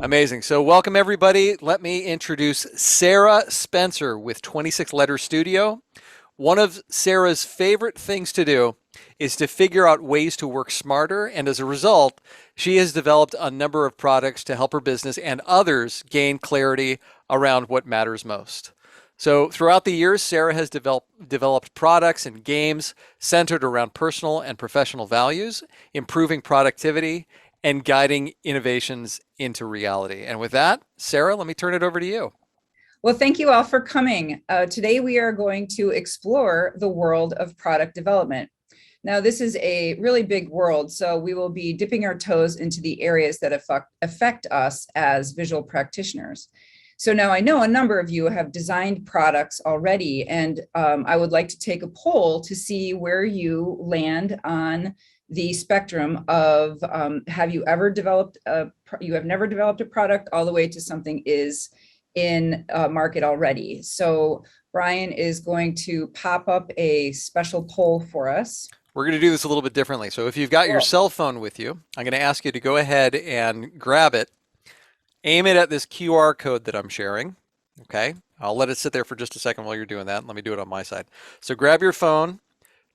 Amazing. So welcome everybody. Let me introduce Sarah Spencer with 26 Letter Studio. One of Sarah's favorite things to do is to figure out ways to work smarter. And as a result, she has developed a number of products to help her business and others gain clarity around what matters most. So throughout the years, Sarah has developed products and games centered around personal and professional values, improving productivity, and guiding innovations into reality. And with that, Sarah, let me turn it over to you. Well, thank you all for coming. Today we are going to explore the world of product development. Now, this is a really big world, so we will be dipping our toes into the areas that affect us as visual practitioners. So now I know a number of you have designed products already, and I would like to take a poll to see where you land on the spectrum of have you ever developed you have never developed a product all the way to something is in market already. So Brian is going to pop up a special poll for us. We're going to do this a little bit differently. So if you've got your cell phone with you, I'm going to ask you to go ahead and grab it, aim it at this QR code that I'm sharing. Okay, I'll let it sit there for just a second while you're doing that. Let me do it on my side. So grab your phone,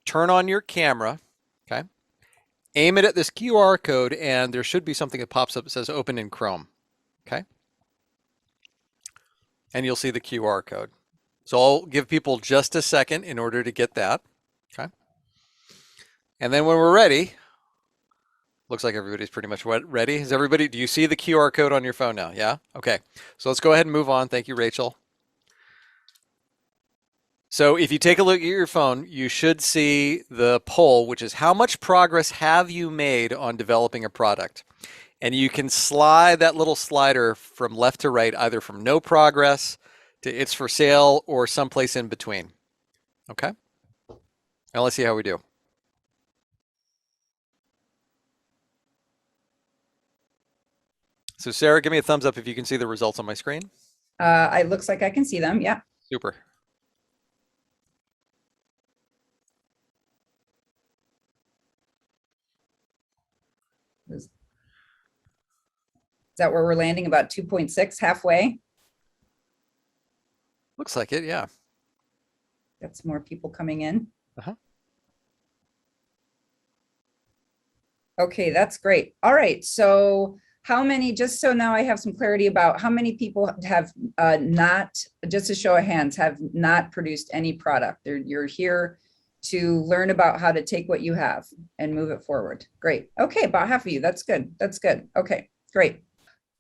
turn on your camera, okay? Aim it at this QR code, and there should be something that pops up that says open in Chrome, okay? And you'll see the QR code. So I'll give people just a second in order to get that, okay? And then when we're ready, looks like everybody's pretty much ready. Is everybody, do you see the QR code on your phone now? Yeah? Okay. So let's go ahead and move on. Thank you, Rachel. So if you take a look at your phone, you should see the poll, which is how much progress have you made on developing a product? And you can slide that little slider from left to right, either from no progress to it's for sale or someplace in between. Okay? Now let's see how we do. So Sarah, give me a thumbs up if you can see the results on my screen. It looks like I can see them. Yeah. Super. Is that where we're landing? About 2.6, halfway? Looks like it, yeah. Got some more people coming in. Uh-huh. Okay, that's great. All right, so how many, just so now I have some clarity about how many people have not, just a show of hands, have not produced any product? You're here to learn about how to take what you have and move it forward. Great. Okay, about half of you. That's good. That's good. Okay, great.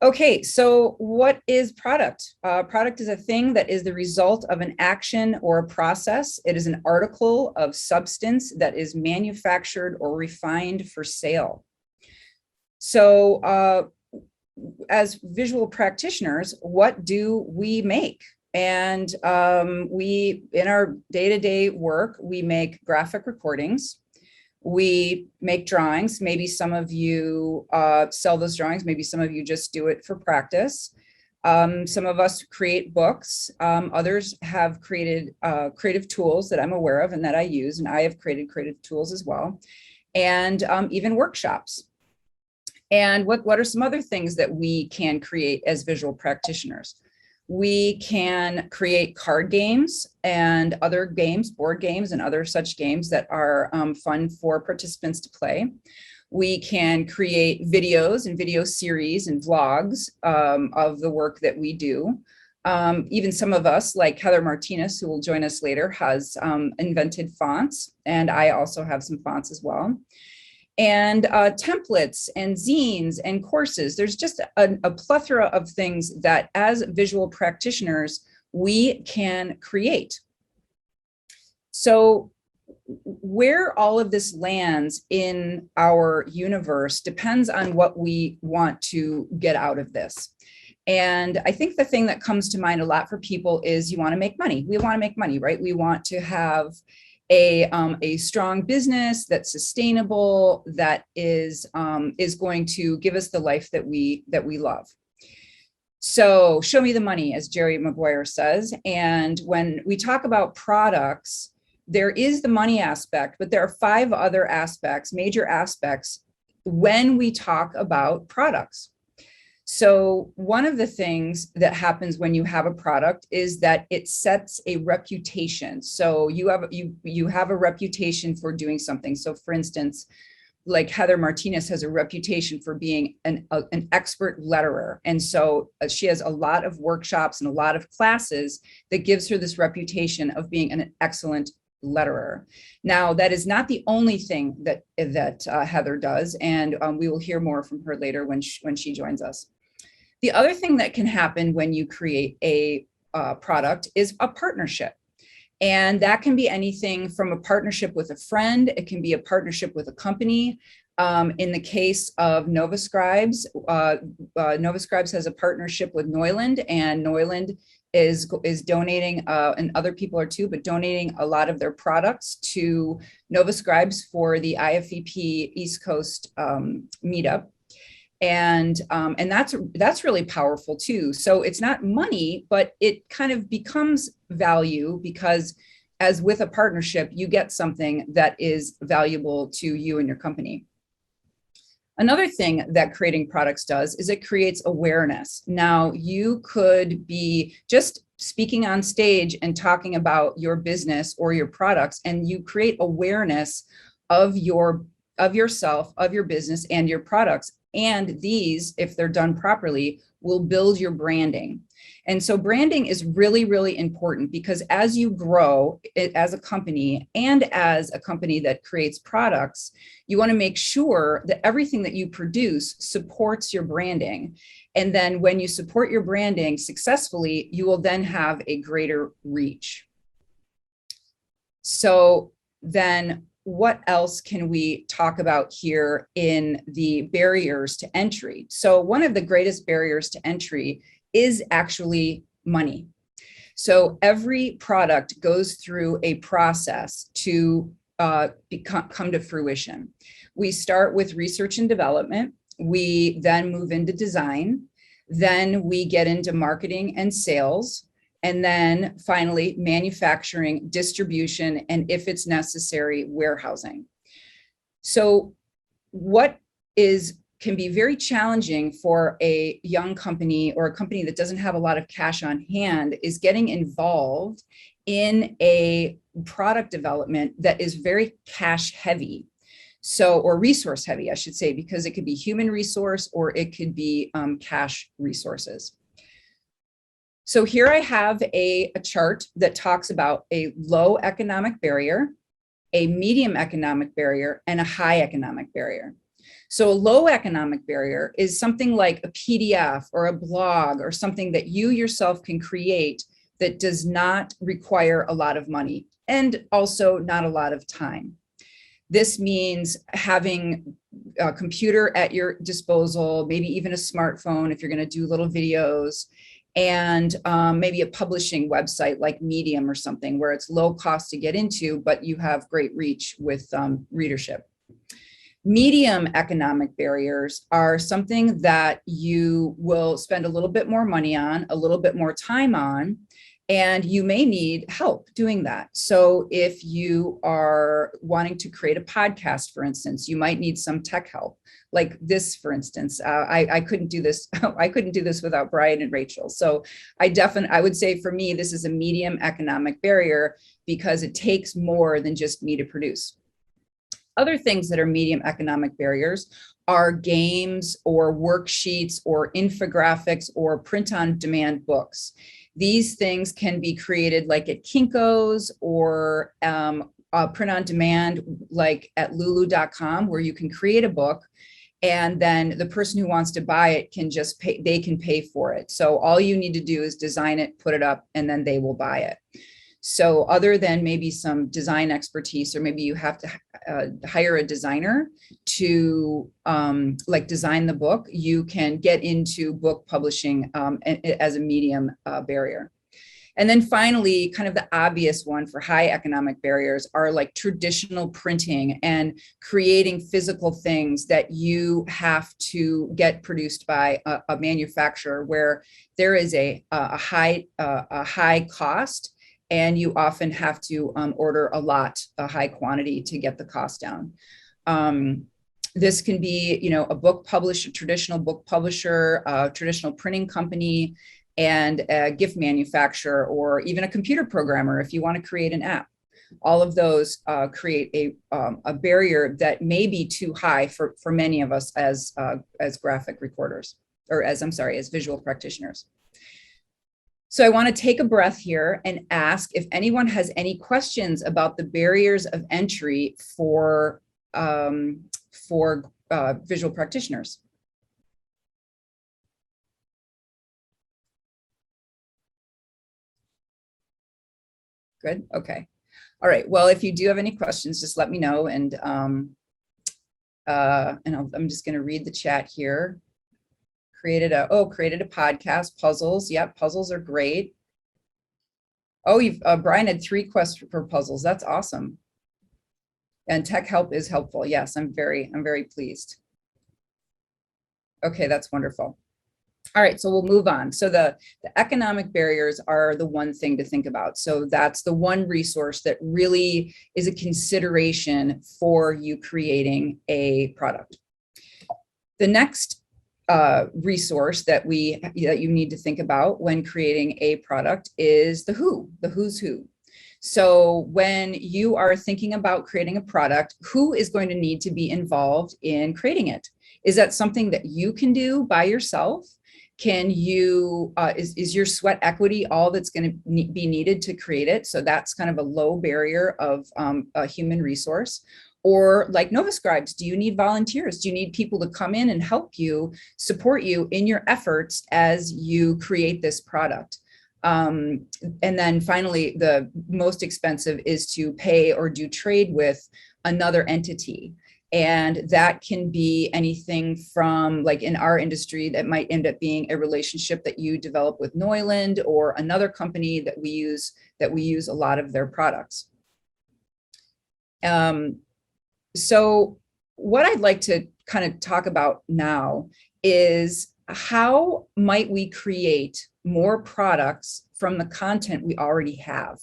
Okay, so what is product? Product is a thing that is the result of an action or a process. It is an article of substance that is manufactured or refined for sale. So as visual practitioners, what do we make? And we, in our day-to-day work, we make graphic recordings. We make drawings. Maybe some of you sell those drawings. Maybe some of you just do it for practice. Some of us create books. Others have created creative tools that I'm aware of and that I use, and I have created creative tools as well, and even workshops. And what are some other things that we can create as visual practitioners? We can create card games and other games, board games and other such games that are fun for participants to play. We can create videos and video series and vlogs of the work that we do. Even some of us, like Heather Martinez, who will join us later, has invented fonts, and I also have some fonts as well. And templates and zines and courses. There's just a plethora of things that as visual practitioners, we can create. So where all of this lands in our universe depends on what we want to get out of this. And I think the thing that comes to mind a lot for people is you want to make money. We want to make money, right? We want to have a strong business that's sustainable, that is going to give us the life that we love. So show me the money, as Jerry Maguire says. And when we talk about products, there is the money aspect, but there are 5 other aspects, major aspects, when we talk about products. So one of the things that happens when you have a product is that it sets a reputation. So you have a reputation for doing something. So for instance, like Heather Martinez has a reputation for being an expert letterer. And so she has a lot of workshops and a lot of classes that gives her this reputation of being an excellent letterer. Now, that is not the only thing that Heather does, and we will hear more from her later when she joins us. The other thing that can happen when you create a product is a partnership. And that can be anything from a partnership with a friend. It can be a partnership with a company. In the case of Nova Scribes, Nova Scribes has a partnership with Neuland, and Neuland is donating, and other people are too, but donating a lot of their products to Nova Scribes for the IFEP East Coast meetup. And that's really powerful too. So it's not money, but it kind of becomes value, because as with a partnership, you get something that is valuable to you and your company. Another thing that creating products does is it creates awareness. Now, you could be just speaking on stage and talking about your business or your products, and you create awareness of yourself, of your business and your products. And these, if they're done properly, will build your branding. And so branding is really, really important, because as you grow as a company and as a company that creates products, you want to make sure that everything that you produce supports your branding. And then when you support your branding successfully, you will then have a greater reach. So then what else can we talk about here in the barriers to entry? So one of the greatest barriers to entry is actually money. So every product goes through a process to come to fruition. We start with research and development. We then move into design. Then we get into marketing and sales. And then finally, manufacturing, distribution, and if it's necessary, warehousing. So what can be very challenging for a young company or a company that doesn't have a lot of cash on hand is getting involved in a product development that is very cash heavy. So, or resource heavy, I should say, because it could be human resource or it could be cash resources. So here I have a chart that talks about a low economic barrier, a medium economic barrier, and a high economic barrier. So a low economic barrier is something like a PDF or a blog or something that you yourself can create that does not require a lot of money and also not a lot of time. This means having a computer at your disposal, maybe even a smartphone if you're going to do little videos, and maybe a publishing website like Medium or something where it's low cost to get into, but you have great reach with readership. Medium economic barriers are something that you will spend a little bit more money on, a little bit more time on, and you may need help doing that. So if you are wanting to create a podcast, for instance, you might need some tech help. Like this, for instance, I couldn't do this. I couldn't do this without Brian and Rachel. So I would say for me, this is a medium economic barrier because it takes more than just me to produce. Other things that are medium economic barriers are games or worksheets or infographics or print on demand books. These things can be created like at Kinko's or print on demand like at lulu.com, where you can create a book and then the person who wants to buy it can just pay, they can pay for it. So all you need to do is design it, put it up, and then they will buy it. So other than maybe some design expertise, or maybe you have to hire a designer to like design the book, you can get into book publishing as a medium barrier. And then finally, kind of the obvious one for high economic barriers are like traditional printing and creating physical things that you have to get produced by a manufacturer where there is a high cost, and you often have to order a high quantity to get the cost down. This can be, a book publisher, traditional book publisher, traditional printing company, and a gift manufacturer, or even a computer programmer if you want to create an app. All of those create a barrier that may be too high for many of us as graphic recorders, or as visual practitioners. So I want to take a breath here and ask if anyone has any questions about the barriers of entry for visual practitioners. Good. Okay. All right. Well, if you do have any questions, just let me know. And I'm just going to read the chat here. Created a podcast, puzzles. Yep. Puzzles are great. Oh, Brian had 3 quests for puzzles. That's awesome. And tech help is helpful. Yes, I'm very pleased. Okay, that's wonderful. All right, so we'll move on. So the economic barriers are the one thing to think about. So that's the one resource that really is a consideration for you creating a product. The next resource that you need to think about when creating a product is the who's who. So when you are thinking about creating a product, who is going to need to be involved in creating it? Is that something that you can do by yourself? Can you, is your sweat equity all that's going to be needed to create it? So that's kind of a low barrier of a human resource. Or like Nova Scribes, do you need volunteers? Do you need people to come in and help you, support you in your efforts as you create this product? And then finally, the most expensive is to pay or do trade with another entity. And that can be anything from, like in our industry, that might end up being a relationship that you develop with Neuland or another company that we use a lot of their products. So what I'd like to kind of talk about now is how might we create more products from the content we already have?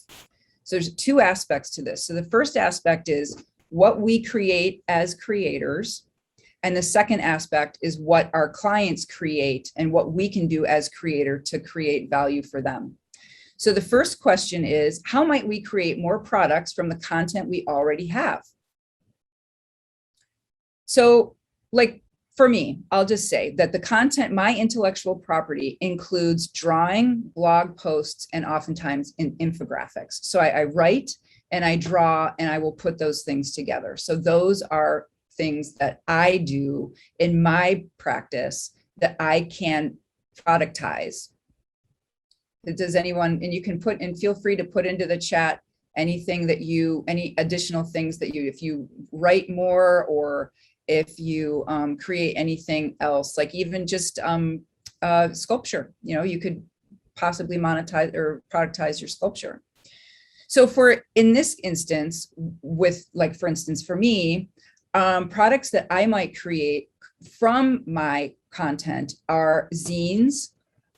So there's 2 aspects to this. So the first aspect is what we create as creators. And the second aspect is what our clients create and what we can do as creator to create value for them. So the first question is, how might we create more products from the content we already have? So like for me, I'll just say that the content, my intellectual property, includes drawing, blog posts, and oftentimes infographics. So I write and I draw and I will put those things together. So those are things that I do in my practice that I can productize. Does anyone, and you can put, and feel free to put into the chat anything that any additional things that if you write more, or if you create anything else, like even just sculpture, you could possibly monetize or productize your sculpture. So in this instance, for instance, for me, products that I might create from my content are zines.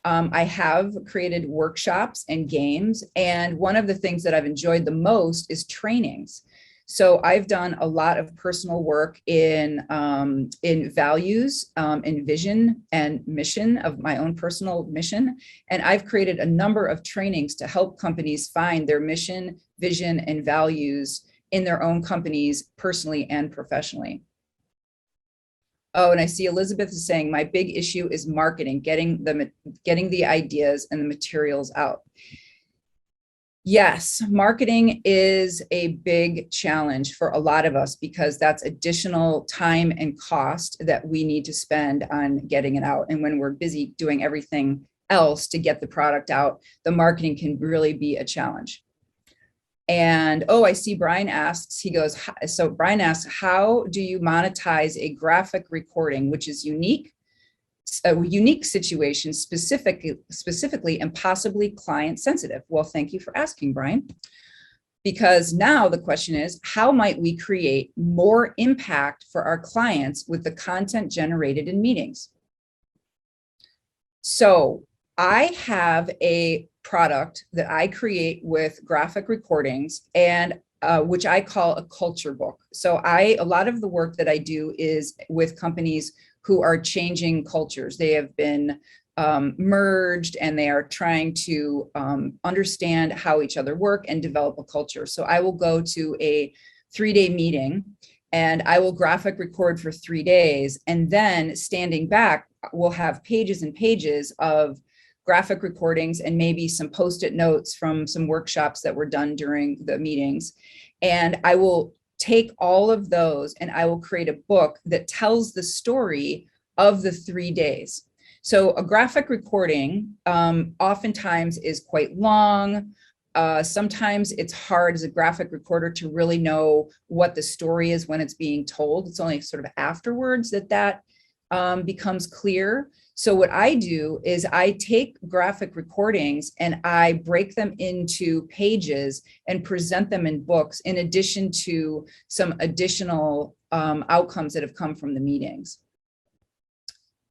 I have created workshops and games. And one of the things that I've enjoyed the most is trainings. So I've done a lot of personal work in values, in vision and mission of my own personal mission. And I've created a number of trainings to help companies find their mission, vision, and values in their own companies, personally and professionally. Oh, and I see Elizabeth is saying, my big issue is marketing, getting the ideas and the materials out. Yes, marketing is a big challenge for a lot of us because that's additional time and cost that we need to spend on getting it out. And when we're busy doing everything else to get the product out, the marketing can really be a challenge. And I see Brian asks, Brian asks, how do you monetize a graphic recording, which is a unique situation, specifically and possibly client sensitive? Well, thank you for asking, Brian. Because now the question is, how might we create more impact for our clients with the content generated in meetings? So I have a product that I create with graphic recordings, and which I call a culture book. So a lot of the work that I do is with companies who are changing cultures. They have been merged and they are trying to understand how each other work and develop a culture. So I will go to a 3-day meeting and I will graphic record for 3 days. And then standing back, we'll have pages and pages of graphic recordings and maybe some post-it notes from some workshops that were done during the meetings. And I will take all of those and I will create a book that tells the story of the 3 days. So a graphic recording oftentimes is quite long. Sometimes it's hard as a graphic recorder to really know what the story is when it's being told. It's only sort of afterwards that becomes clear. So what I do is I take graphic recordings and I break them into pages and present them in books, in addition to some additional outcomes that have come from the meetings.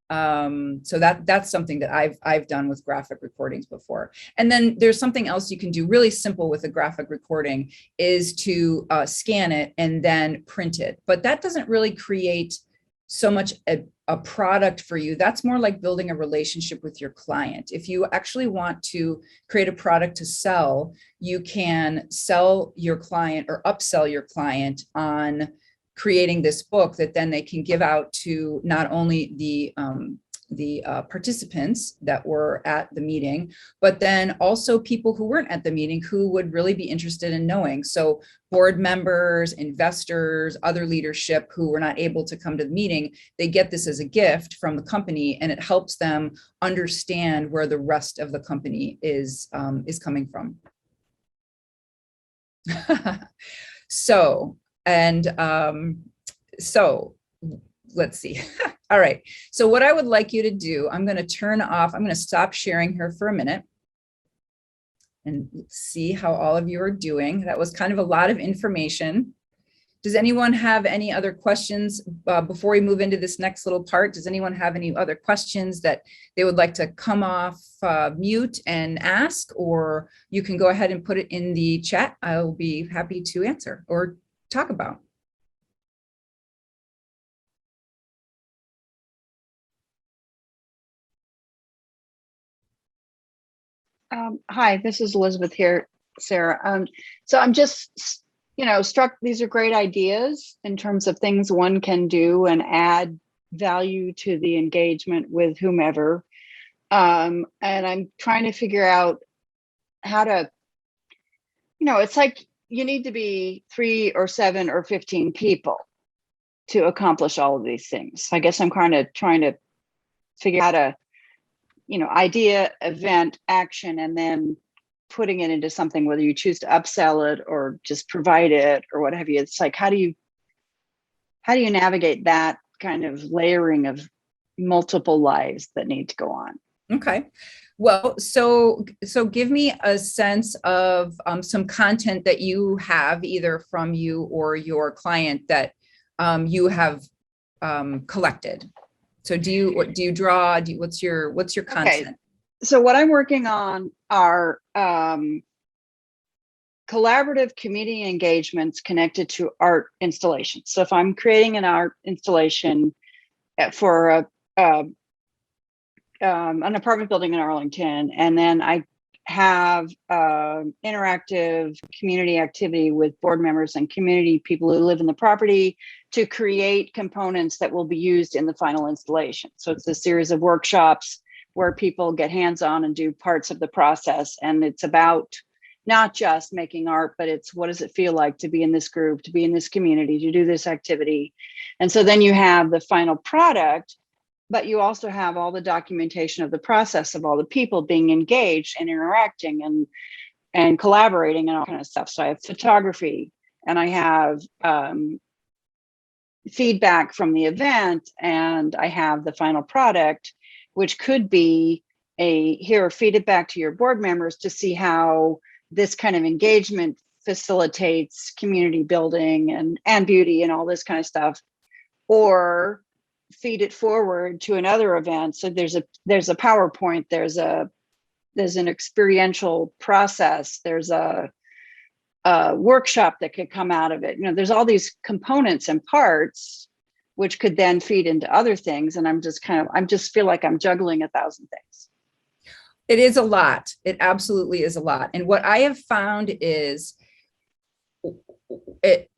So that's something that I've done with graphic recordings before. And then there's something else you can do really simple with a graphic recording is to scan it and then print it. But that doesn't really create so much a product for you. That's more like building a relationship with your client. If you actually want to create a product to sell, you can sell your client or upsell your client on creating this book that then they can give out to not only the participants that were at the meeting, but then also people who weren't at the meeting who would really be interested in knowing. So board members, investors, other leadership who were not able to come to the meeting, they get this as a gift from the company, and it helps them understand where the rest of the company is coming from. So let's see. All right. So what I would like you to do, I'm going to stop sharing here for a minute and see how all of you are doing. That was kind of a lot of information. Does anyone have any other questions before we move into this next little part? Does anyone have any other questions that they would like to come off mute and ask, or you can go ahead and put it in the chat. I'll be happy to answer or talk about. Hi, this is Elizabeth here, Sarah. So I'm just, struck, these are great ideas in terms of things one can do and add value to the engagement with whomever. And I'm trying to figure out how to, it's like you need to be 3 or 7 or 15 people to accomplish all of these things. I guess I'm kind of trying to figure out how to, idea, event, action, and then putting it into something, whether you choose to upsell it or just provide it or what have you. It's like, how do you navigate that kind of layering of multiple lives that need to go on? Okay. Well, so give me a sense of some content that you have either from you or your client that you have collected. So do you draw? What's your content? Okay. So what I'm working on are collaborative community engagements connected to art installations. So if I'm creating an art installation for an apartment building in Arlington, and then I have interactive community activity with board members and community people who live in the property to create components that will be used in the final installation. So it's a series of workshops where people get hands-on and do parts of the process. And it's about not just making art, but it's what does it feel like to be in this group, to be in this community, to do this activity. And so then you have the final product, but you also have all the documentation of the process of all the people being engaged and interacting and collaborating and all kind of stuff. So I have photography and I have feedback from the event, and I have the final product, which could be here, feed it back to your board members to see how this kind of engagement facilitates community building and beauty and all this kind of stuff, or feed it forward to another event. So there's a PowerPoint, there's an experiential process, there's a workshop that could come out of it. There's all these components and parts which could then feed into other things. And I'm just feel like I'm juggling 1,000 things. It is a lot. It absolutely is a lot. And what I have found is,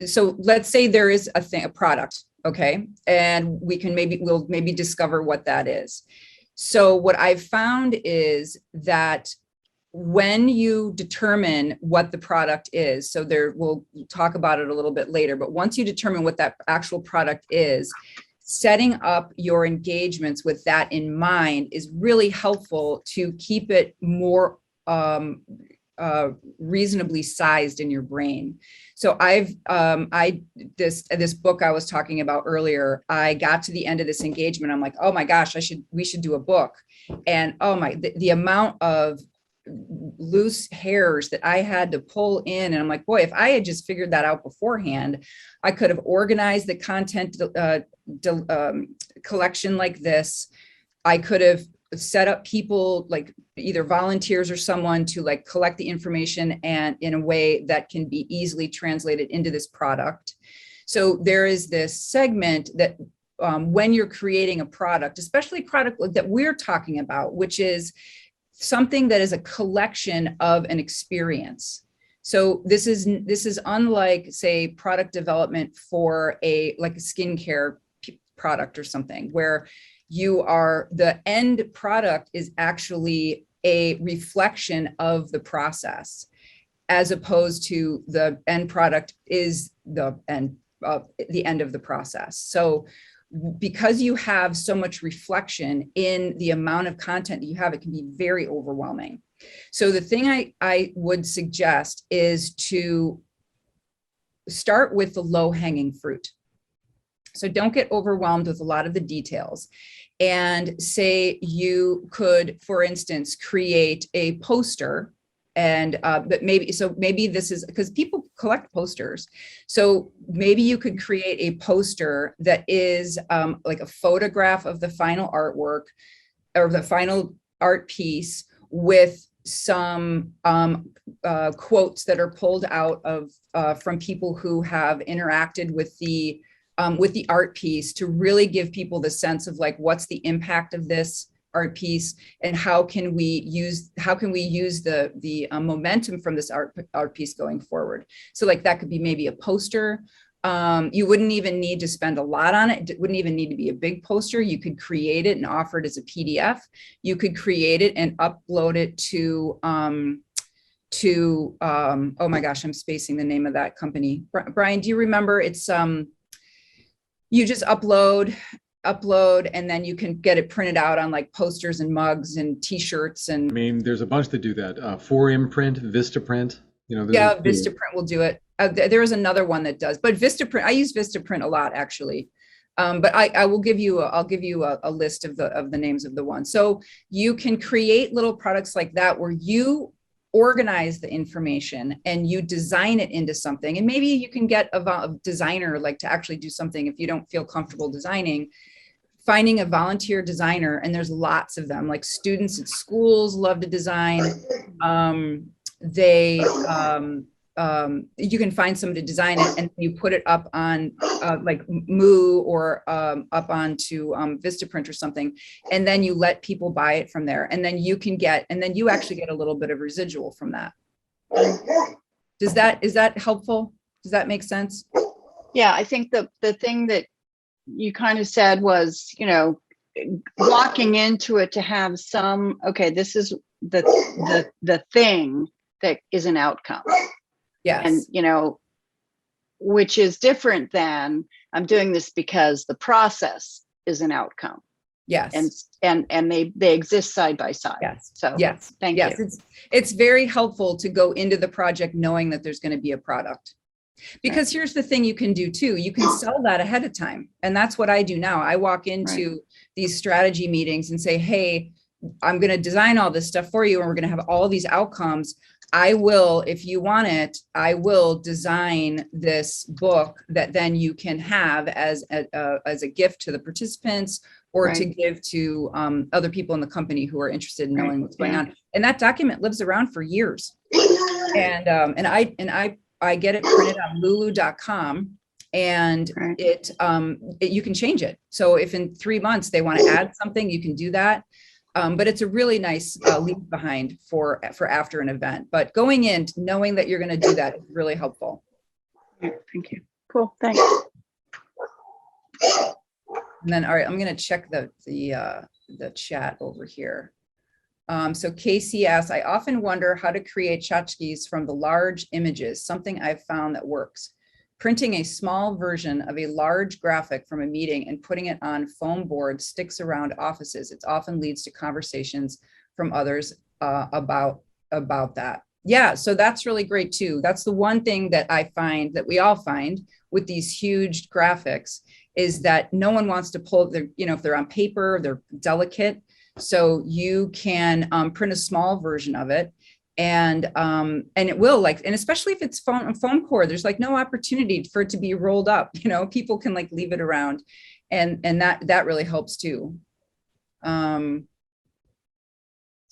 so let's say there is a product, okay? And we'll maybe discover what that is. So what I've found is that when you determine what the product is, so we'll talk about it a little bit later, but once you determine what that actual product is, setting up your engagements with that in mind is really helpful to keep it more reasonably sized in your brain. So this book I was talking about earlier, I got to the end of this engagement. I'm like, oh my gosh, we should do a book. And the amount of loose hairs that I had to pull in. And I'm like, boy, if I had just figured that out beforehand, I could have organized the content collection like this. I could have set up people, like either volunteers or someone, to like collect the information and in a way that can be easily translated into this product. So there is this segment that when you're creating a product, especially a product that we're talking about, which is something that is a collection of an experience. So this is unlike, say, product development for a skincare product or something, where the end product is actually a reflection of the process, as opposed to the end product is the end of the process. So because you have so much reflection in the amount of content that you have, it can be very overwhelming. So the thing I would suggest is to start with the low-hanging fruit. So don't get overwhelmed with a lot of the details. And say you could, for instance, create a poster, and but maybe this is because people collect posters. So maybe you could create a poster that is like a photograph of the final artwork or the final art piece with some quotes that are pulled out of from people who have interacted with the art piece, to really give people the sense of like, what's the impact of this art piece, and how can we use the momentum from this art piece going forward. So like that could be maybe a poster. You wouldn't even need to spend a lot on it. It wouldn't even need to be a big poster. You could create it and offer it as a PDF. You could create it and upload it to oh my gosh, I'm spacing the name of that company. Brian, do you remember? It's you just upload, and then you can get it printed out on like posters and mugs and t-shirts. And I mean, there's a bunch that do that. For Imprint, Vistaprint, yeah, Vistaprint will do it. There is another one that does, but Vistaprint, I use Vistaprint a lot actually. But I'll give you a list of the names of the ones. So you can create little products like that where you organize the information and you design it into something. And maybe you can get a designer like to actually do something if you don't feel comfortable designing, finding a volunteer designer. And there's lots of them, like students at schools love to design. You can find someone to design it, and you put it up on like Moo or up onto Vistaprint or something, and then you let people buy it from there, and then you actually get a little bit of residual from that. Is that helpful? Does that make sense? Yeah, I think the thing that you kind of said was, walking into it to have some, okay, this is the thing that is an outcome. Yes. And, which is different than I'm doing this because the process is an outcome. Yes. And they exist side by side. Yes. So yes. Thank you. It's very helpful to go into the project knowing that there's going to be a product. Because here's the thing you can do too. You can sell that ahead of time. And that's what I do now. I walk into these strategy meetings and say, hey, I'm going to design all this stuff for you, and we're going to have all these outcomes. I will, if you want it, I will design this book that then you can have as a gift to the participants, or to give to other people in the company who are interested in knowing what's going on. And that document lives around for years. And I I get it printed on lulu.com, and Right. you can change it. So if in 3 months they want to add something, you can do that. But it's a really nice leave behind for after an event. But going in, knowing that you're going to do that is really helpful. Right, thank you. Cool. Thanks. And then, all right, I'm going to check the chat over here. So Casey asks, I often wonder how to create tchotchkes from the large images, something I've found that works. Printing a small version of a large graphic from a meeting and putting it on foam board sticks around offices. It often leads to conversations from others about that. Yeah, so that's really great too. That's the one thing that I find, that we all find with these huge graphics, is that no one wants to pull their, if they're on paper, they're delicate. So you can print a small version of it, and it will, and especially if it's foam core, there's no opportunity for it to be rolled up. People can leave it around, and that really helps too.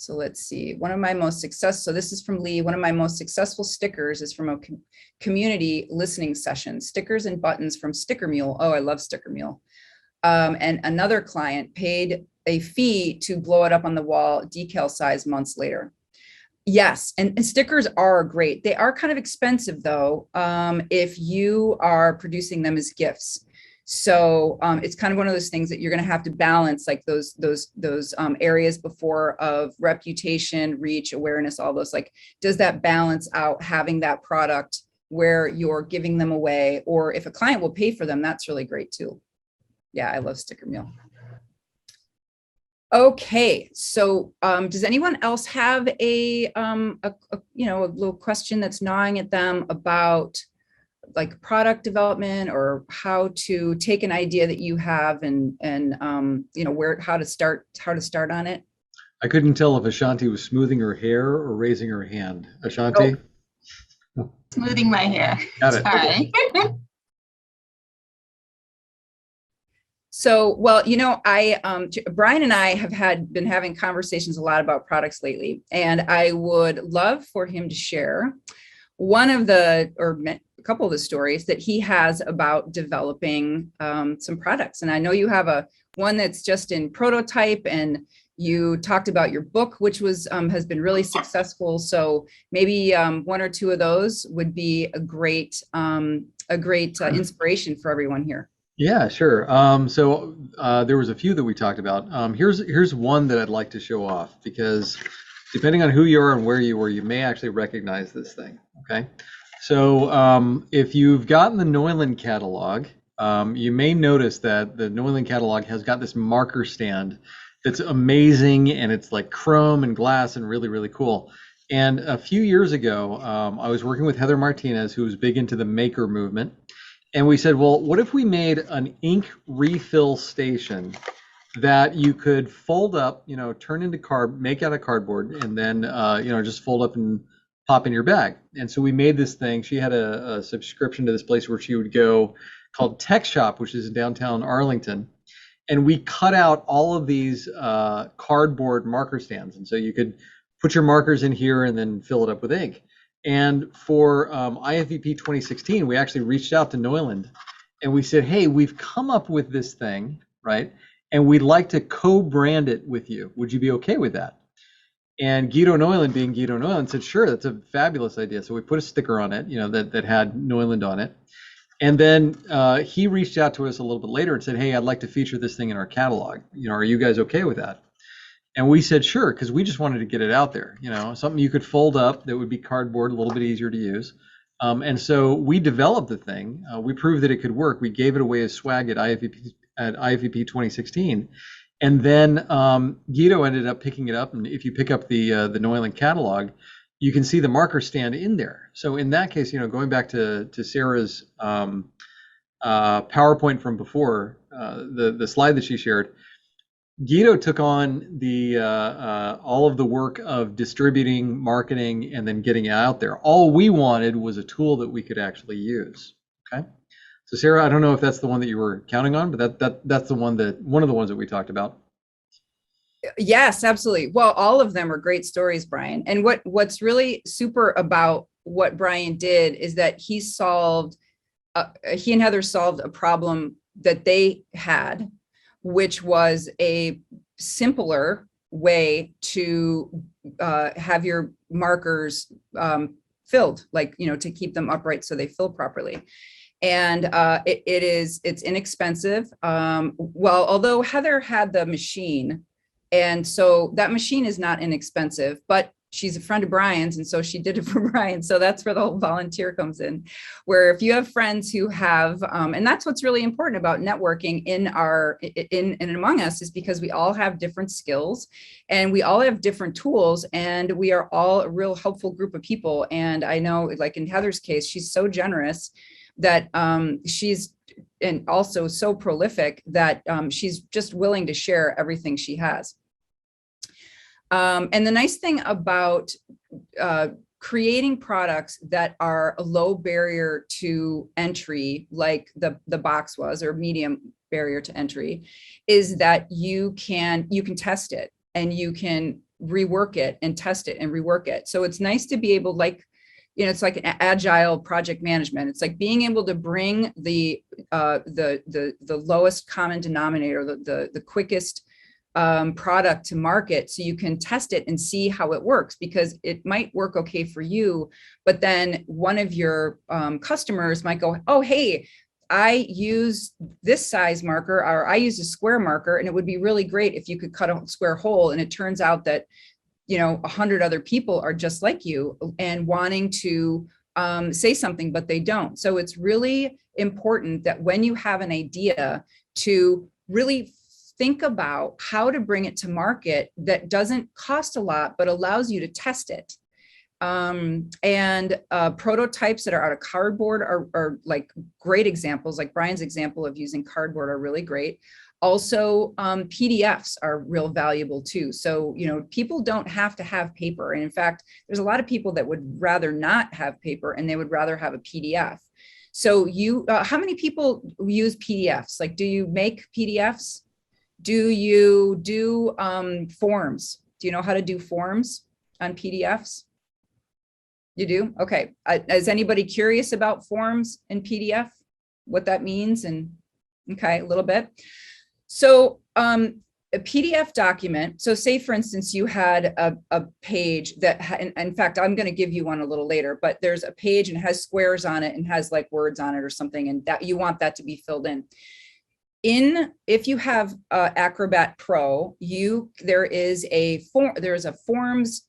So let's see. So this is from Lee. One of my most successful stickers is from a community listening session. Stickers and buttons from Sticker Mule. Oh, I love Sticker Mule. And another client paid a fee to blow it up on the wall, decal size, months later. Yes, and stickers are great. They are kind of expensive though, if you are producing them as gifts. So it's kind of one of those things that you're going to have to balance, those areas before of reputation, reach, awareness, all those. Does that balance out having that product where you're giving them away, or if a client will pay for them, that's really great too. Yeah, I love Sticker Mule. Okay, so does anyone else have a little question that's gnawing at them about product development, or how to take an idea that you have and how to start on it? I couldn't tell if Ashanti was smoothing her hair or raising her hand. Ashanti? Oh. Smoothing my hair. Got it. Sorry. So, well, Brian and I have been having conversations a lot about products lately, and I would love for him to share a couple of the stories that he has about developing some products. And I know you have one that's just in prototype, and you talked about your book, which has been really successful. So maybe one or two of those would be a great inspiration for everyone here. Yeah, sure. So there was a few that we talked about. Here's one that I'd like to show off, because depending on who you are and where you were, you may actually recognize this thing. Okay. So if you've gotten the Neuland catalog, you may notice that the Neuland catalog has got this marker stand that's amazing, and it's chrome and glass and really, really cool. And a few years ago, I was working with Heather Martinez, who was big into the maker movement. And we said, well, what if we made an ink refill station that you could fold up, turn into make out of cardboard, and then, just fold up and pop in your bag. And so we made this thing. She had a subscription to this place where she would go, called Tech Shop, which is in downtown Arlington. And we cut out all of these cardboard marker stands. And so you could put your markers in here and then fill it up with ink. And for IFVP 2016, we actually reached out to Neuland, and we said, hey, we've come up with this thing, right? And we'd like to co-brand it with you. Would you be okay with that? And Guido Neuland, being Guido Neuland, said, sure, that's a fabulous idea. So we put a sticker on it, that had Neuland on it. And then he reached out to us a little bit later and said, hey, I'd like to feature this thing in our catalog. Are you guys okay with that? And we said, sure, because we just wanted to get it out there, something you could fold up that would be cardboard, a little bit easier to use. And so we developed the thing. We proved that it could work. We gave it away as swag at IFVP 2016. And then Guido ended up picking it up. And if you pick up the Neuland catalog, you can see the marker stand in there. So in that case, going back to Sarah's PowerPoint from before, the slide that she shared, Guido took on the all of the work of distributing, marketing, and then getting it out there. All we wanted was a tool that we could actually use. Okay. So Sarah, I don't know if that's the one that you were counting on, but that's one of the ones that we talked about. Yes, absolutely. Well, all of them are great stories, Brian. And what's really super about what Brian did is that he and Heather solved a problem that they had, which was a simpler way to have your markers filled, like, to keep them upright so they fill properly. And it's inexpensive. Well, although Heather had the machine, and so that machine is not inexpensive, but she's a friend of Brian's, and so she did it for Brian. So that's where the whole volunteer comes in, where if you have friends who have, and that's what's really important about networking in among us, is because we all have different skills and we all have different tools, and we are all a real helpful group of people. And I know, like in Heather's case, she's so generous that she's, and also so prolific that she's just willing to share everything she has. And the nice thing about creating products that are a low barrier to entry, like the box was, or medium barrier to entry, is that you can test it and you can rework it and test it and rework it. So it's nice to be able, like, it's like an agile project management. It's like being able to bring the lowest common denominator, the quickest product to market, so you can test it and see how it works, because it might work okay for you, but then one of your customers might go, oh, hey, I use this size marker, or I use a square marker, and it would be really great if you could cut a square hole. And it turns out that 100 other people are just like you and wanting to say something, but they don't. So it's really important that when you have an idea, to really think about how to bring it to market that doesn't cost a lot, but allows you to test it. And prototypes that are out of cardboard are like great examples. Like Brian's example of using cardboard are really great. Also, PDFs are real valuable too. So, people don't have to have paper. And in fact, there's a lot of people that would rather not have paper, and they would rather have a PDF. So how many people use PDFs? Like, do you make PDFs? Do you do forms? Do you know how to do forms on PDFs? You do? Okay. Is anybody curious about forms in PDF? What that means? And okay, a little bit. So a PDF document. So say, for instance, you had a page that, in fact, I'm going to give you one a little later, but there's a page and it has squares on it and has like words on it or something, and that you want that to be filled in. If you have Acrobat Pro, there is a forms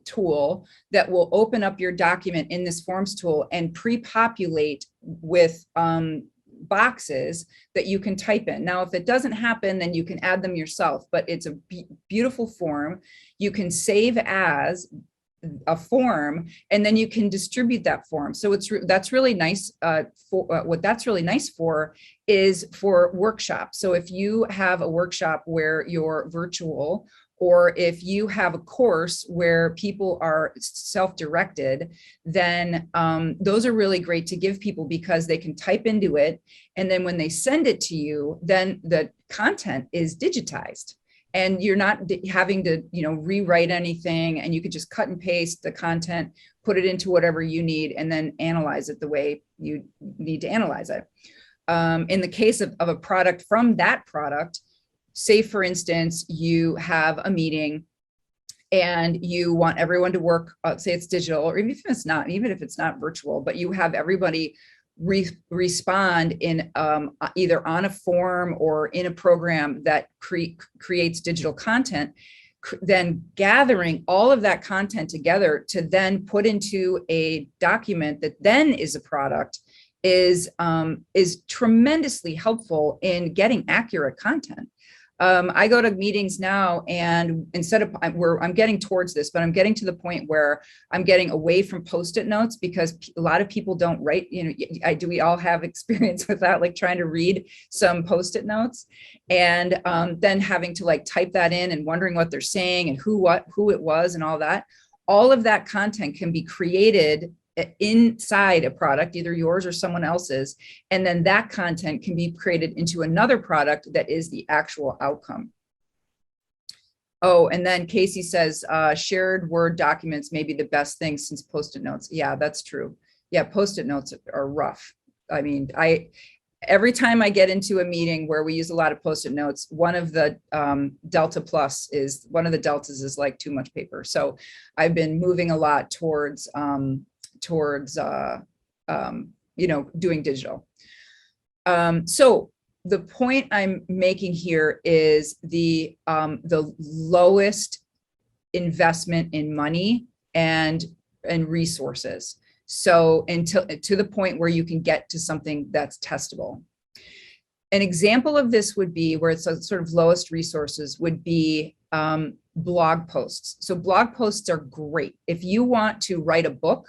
tool that will open up your document in this forms tool and pre-populate with boxes that you can type in. Now, if it doesn't happen, then you can add them yourself, but it's a beautiful form. You can save as a form, and then you can distribute that form. So that's really nice. What that's really nice for is for workshops. So if you have a workshop where you're virtual, or if you have a course where people are self-directed, then those are really great to give people, because they can type into it, and then when they send it to you, then the content is digitized. And you're not having to, rewrite anything, and you could just cut and paste the content, put it into whatever you need, and then analyze it the way you need to analyze it. In the case of a product from that product, say, for instance, you have a meeting and you want everyone to work, say it's digital, or even if it's not virtual, but you have everybody respond in either on a form or in a program that creates digital content, then gathering all of that content together to then put into a document that then is a product is tremendously helpful in getting accurate content. I go to meetings now, and I'm getting towards this, but I'm getting to the point where I'm getting away from Post-it notes, because a lot of people don't write, we all have experience with that, like trying to read some Post-it notes and then having to like type that in and wondering what they're saying and who it was and all that. All of that content can be created inside a product, either yours or someone else's, and then that content can be created into another product that is the actual outcome. Oh, and then Casey says, shared Word documents may be the best thing since Post-it notes. Yeah, that's true. Yeah, Post-it notes are rough. I mean, every time I get into a meeting where we use a lot of Post-it notes, one of the deltas is like too much paper. So I've been moving a lot towards doing digital. So the point I'm making here is the lowest investment in money and resources. So to the point where you can get to something that's testable. An example of this would be where it's a sort of lowest resources would be blog posts. So blog posts are great. If you want to write a book,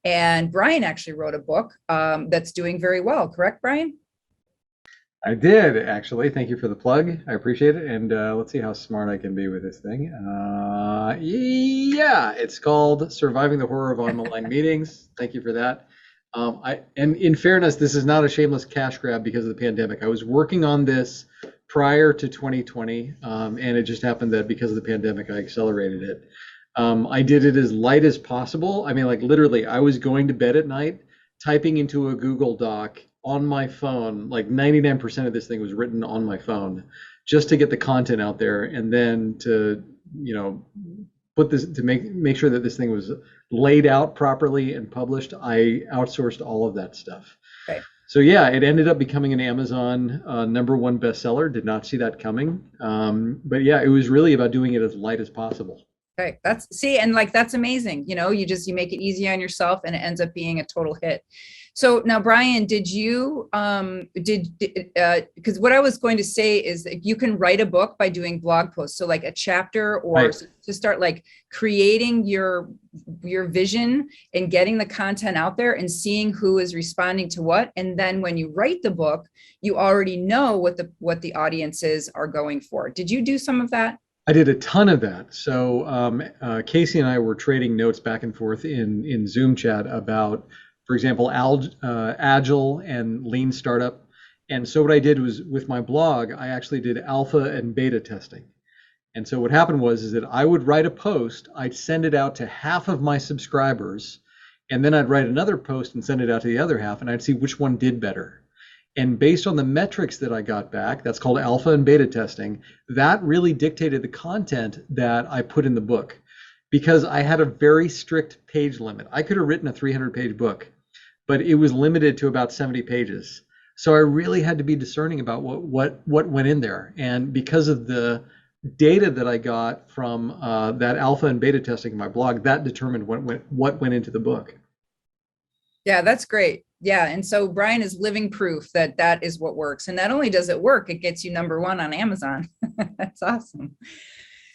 and Brian actually wrote a book that's doing very well, correct, Brian? I did, actually. Thank you for the plug. I appreciate it. And let's see how smart I can be with this thing. Yeah, it's called Surviving the Horror of Online Meetings. Thank you for that. And in fairness, this is not a shameless cash grab because of the pandemic. I was working on this prior to 2020, and it just happened that because of the pandemic, I accelerated it. I did it as light as possible. I mean, like literally, I was going to bed at night, typing into a Google Doc on my phone. Like 99% of this thing was written on my phone, just to get the content out there, and then to put this to make sure that this thing was laid out properly and published. I outsourced all of that stuff. Okay. So yeah, it ended up becoming an Amazon #1 bestseller. Did not see that coming, but yeah, it was really about doing it as light as possible. Okay, that's amazing. You make it easy on yourself and it ends up being a total hit. So now, Brian, did you, because what I was going to say is that you can write a book by doing blog posts. So like a chapter, or Right. to start like creating your vision and getting the content out there and seeing who is responding to what. And then when you write the book, you already know what the audiences are going for. Did you do some of that? I did a ton of that. So Casey and I were trading notes back and forth in Zoom chat about, for example, Agile and Lean Startup. And so what I did was, with my blog, I actually did alpha and beta testing. And so what happened is that I would write a post, I'd send it out to half of my subscribers, and then I'd write another post and send it out to the other half, and I'd see which one did better. And based on the metrics that I got back, that's called alpha and beta testing, that really dictated the content that I put in the book, because I had a very strict page limit. I could have written a 300-page book, but it was limited to about 70 pages. So I really had to be discerning about what went in there. And because of the data that I got from that alpha and beta testing in my blog, that determined what went into the book. Yeah, that's great. Yeah. And so Brian is living proof that is what works. And not only does it work, it gets you #1 on Amazon. That's awesome.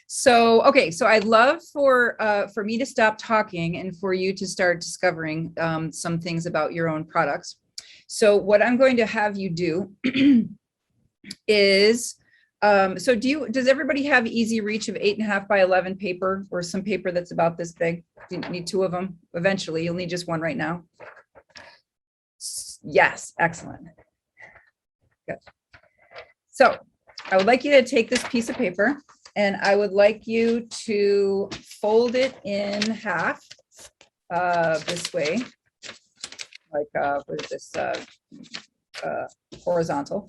So, okay. So I'd love for me to stop talking and for you to start discovering some things about your own products. So what I'm going to have you do is, does everybody have easy reach of 8.5 by 11 paper, or some paper that's about this big? You need 2 of them. Eventually you'll need just 1 right now. Yes, excellent. Good. So I would like you to take this piece of paper, and I would like you to fold it in half this way, like what is this, horizontal.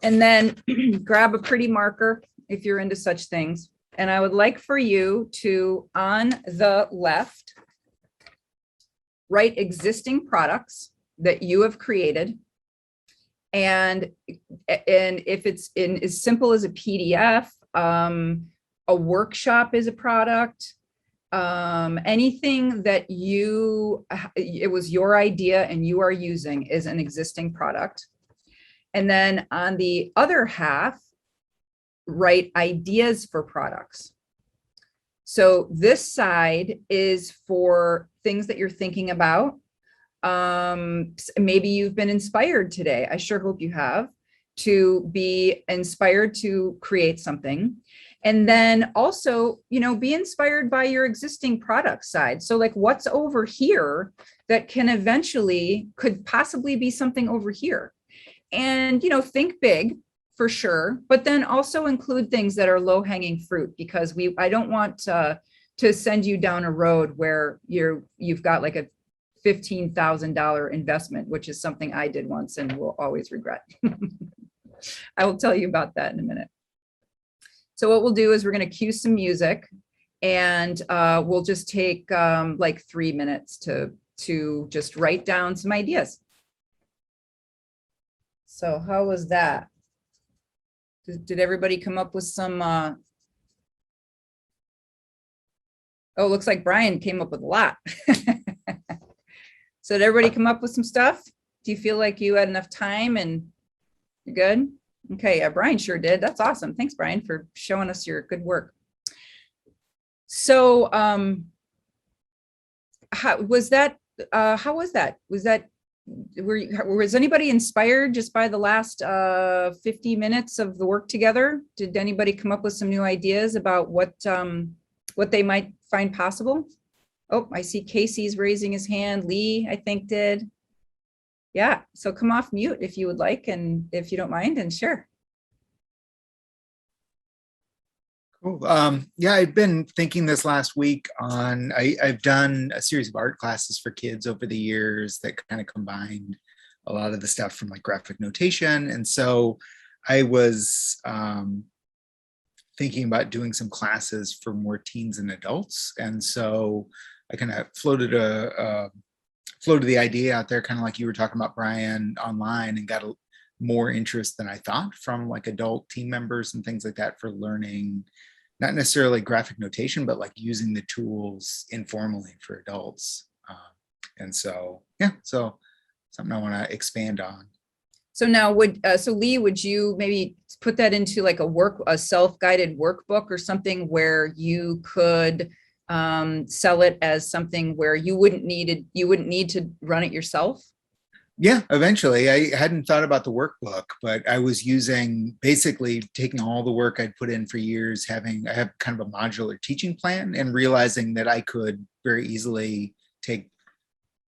And then grab a pretty marker if you're into such things. And I would like for you to, on the left, write existing products that you have created. And if it's in as simple as a PDF, a workshop is a product, anything that it was your idea and you are using is an existing product. And then on the other half, write ideas for products. So this side is for things that you're thinking about. Maybe you've been inspired today. I sure hope you have, to be inspired to create something. And then also, be inspired by your existing product side. So like, what's over here that could possibly be something over here. And, think big for sure, but then also include things that are low hanging fruit, because I don't want to send you down a road where you've got like a $15,000 investment, which is something I did once and will always regret. I will tell you about that in a minute. So what we'll do is we're going to cue some music, and we'll just take like 3 minutes to just write down some ideas. So how was that? Did everybody come up with some? Oh, looks like Brian came up with a lot. So did everybody come up with some stuff? Do you feel like you had enough time and you're good? Okay, yeah, Brian sure did. That's awesome. Thanks, Brian, for showing us your good work. So how was that? Was anybody inspired just by the last 50 minutes of the work together? Did anybody come up with some new ideas about what they might find possible? Oh, I see Casey's raising his hand. Lee, I think, did. Yeah, so come off mute if you would like, and if you don't mind, and share. Cool. Yeah, I've been thinking this last week on, I've done a series of art classes for kids over the years that kind of combined a lot of the stuff from like graphic notation. And so I was thinking about doing some classes for more teens and adults. And so I kind of floated the idea out there, kind of like you were talking about, Brian, online, and got more interest than I thought from like adult team members and things like that for learning, not necessarily graphic notation, but like using the tools informally for adults. And so, yeah, so something I want to expand on. So now so Lee, would you maybe put that into like a self-guided workbook or something where you could sell it as something where you wouldn't need to run it yourself? Yeah, eventually. I hadn't thought about the workbook, but I was basically taking all the work I'd put in for years, I have kind of a modular teaching plan, and realizing that I could very easily take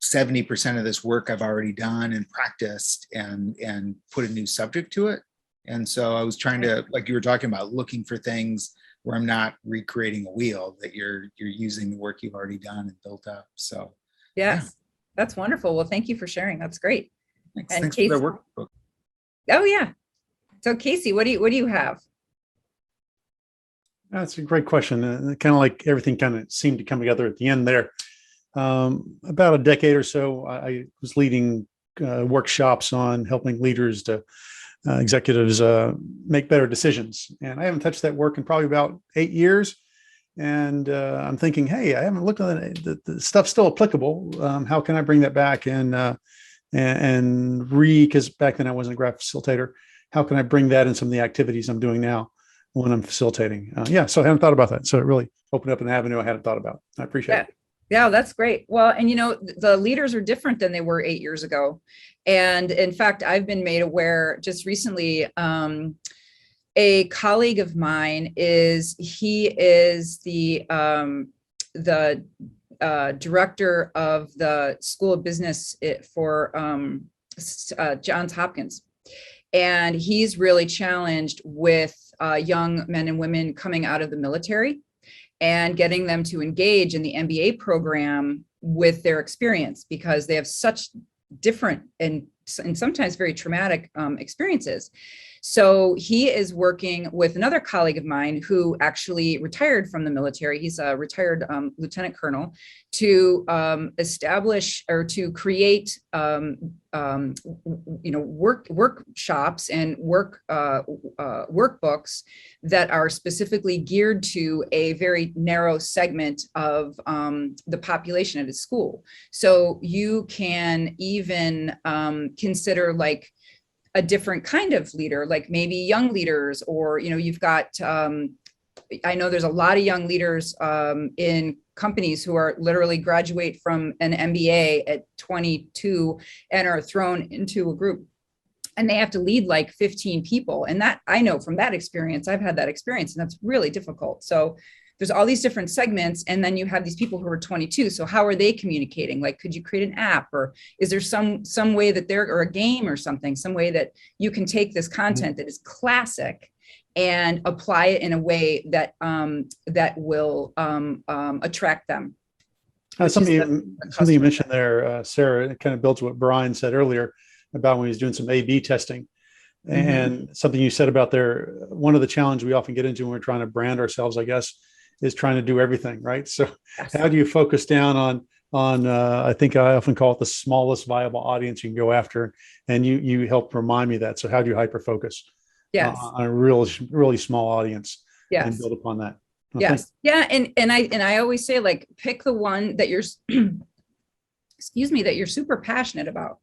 70% of this work I've already done and practiced and put a new subject to it. And so I was trying to, like you were talking about, looking for things where I'm not recreating a wheel, that you're using the work you've already done and built up. So yes, yeah. That's wonderful. Well, thank you for sharing. That's great. Thanks. And Thanks Casey, for the workbook. Oh yeah. So Casey, what do you have? That's a great question. Kind of like everything kind of seemed to come together at the end there. About a decade or so, I was leading workshops on helping leaders to executives make better decisions. And I haven't touched that work in probably about 8 years. And I'm thinking, hey, I haven't looked at it. The stuff's still applicable. How can I bring that back because back then I wasn't a graphic facilitator. How can I bring that in some of the activities I'm doing now when I'm facilitating? So I haven't thought about that. So it really opened up an avenue I hadn't thought about. I appreciate it. Yeah, that's great. Well, and the leaders are different than they were 8 years ago. And in fact, I've been made aware just recently, a colleague of mine is the director of the School of Business for Johns Hopkins. And he's really challenged with young men and women coming out of the military and getting them to engage in the MBA program with their experience, because they have such different and sometimes very traumatic experiences. So he is working with another colleague of mine who actually retired from the military. He's a retired lieutenant colonel, to establish or to create workshops and workbooks that are specifically geared to a very narrow segment of the population at his school. So you can even consider like a different kind of leader, like maybe young leaders, or, you've got, I know there's a lot of young leaders in companies who are literally graduate from an MBA at 22 and are thrown into a group, and they have to lead like 15 people. And that, I know from that experience, I've had that experience, and that's really difficult. So there's all these different segments, and then you have these people who are 22. So how are they communicating? Like, could you create an app, or is there some way that or a game or something, some way that you can take this content that is classic and apply it in a way that that will attract them? Something you mentioned there, Sarah, it kind of builds what Brian said earlier about when he was doing some A/B testing. And something you said about there, one of the challenges we often get into when we're trying to brand ourselves, I guess, is trying to do everything, right? So how do you focus down on I think I often call it the smallest viable audience you can go after, and you helped remind me that. So how do you hyper focus on a really small audience and build upon that? Yes. Yeah. And I always say, like, pick the one that you're excuse me, that you're super passionate about.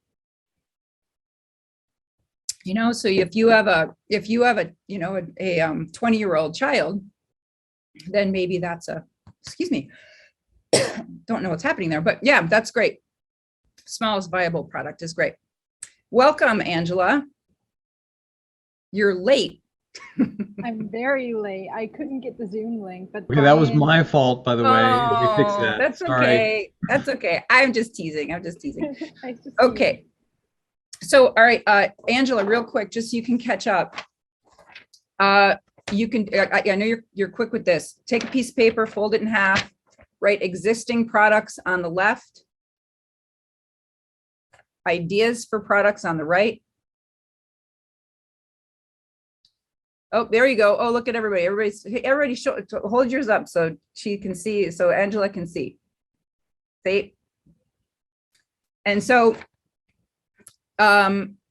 You know, so if you have a 20-year-old child, then maybe that's excuse me, don't know what's happening there, but yeah, that's great. Smallest viable product is great. Welcome, Angela. You're late. I'm very late. I couldn't get the Zoom link, but Okay, that was my fault, by the way. Let me fix that. That's Sorry. okay. That's okay. I'm just teasing. Nice to see you. Okay. So, all right, Angela, real quick, just so you can catch up. You can, I know you're quick with this. Take a piece of paper, fold it in half, write existing products on the left, ideas for products on the right. Oh, there you go. Oh, look at everybody. Everybody hold yours up so she can see, so Angela can see. See? And so,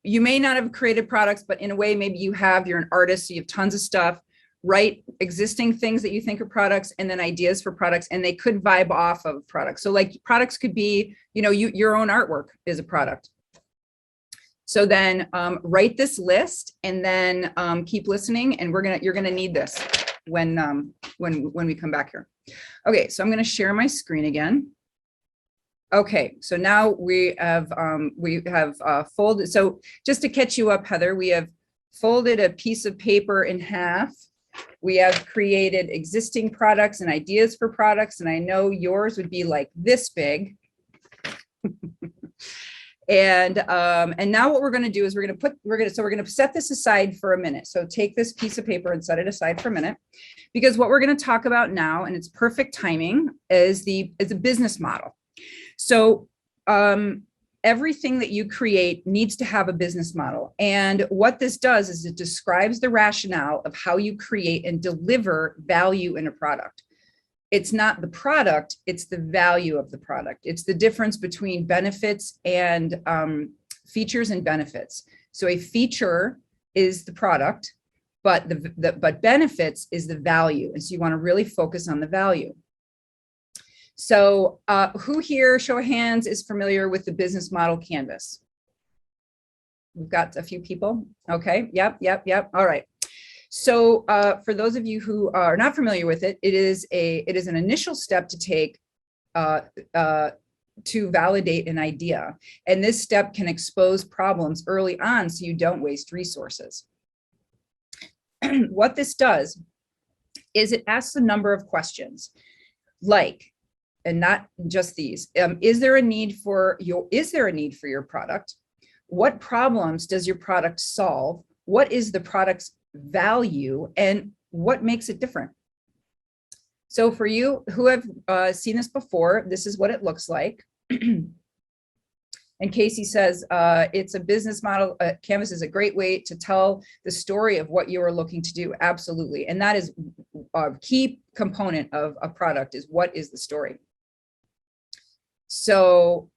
you may not have created products, but in a way, maybe you have, you're an artist, so you have tons of stuff. Write existing things that you think are products, and then ideas for products, and they could vibe off of products. So like products could be, you know, your own artwork is a product. So then write this list, and then keep listening, and you're gonna need this when we come back here. Okay, so I'm gonna share my screen again. Okay, so now we have folded. So just to catch you up, Heather, we have folded a piece of paper in half. We have created existing products and ideas for products, and I know yours would be like this big. And now what we're going to do is we're going to set this aside for a minute. So take this piece of paper and set it aside for a minute, because what we're going to talk about now, and it's perfect timing, is a business model. So everything that you create needs to have a business model. And what this does is it describes the rationale of how you create and deliver value in a product. It's not the product, it's the value of the product. It's the difference between benefits and features and benefits. So a feature is the product, but but benefits is the value. And so you want to really focus on the value. So who here, show of hands, is familiar with the business model canvas? We've got a few people. Okay, yep. All right. So for those of you who are not familiar with it, it is an initial step to take to validate an idea. And this step can expose problems early on so you don't waste resources. What this does is it asks a number of questions, like, and not just these, is there a need for your product? What problems does your product solve? What is the product's value, and what makes it different? So for you who have seen this before, this is what it looks like. And Casey says it's a business model. Canvas is a great way to tell the story of what you are looking to do. Absolutely. And that is a key component of a product, is what is the story. So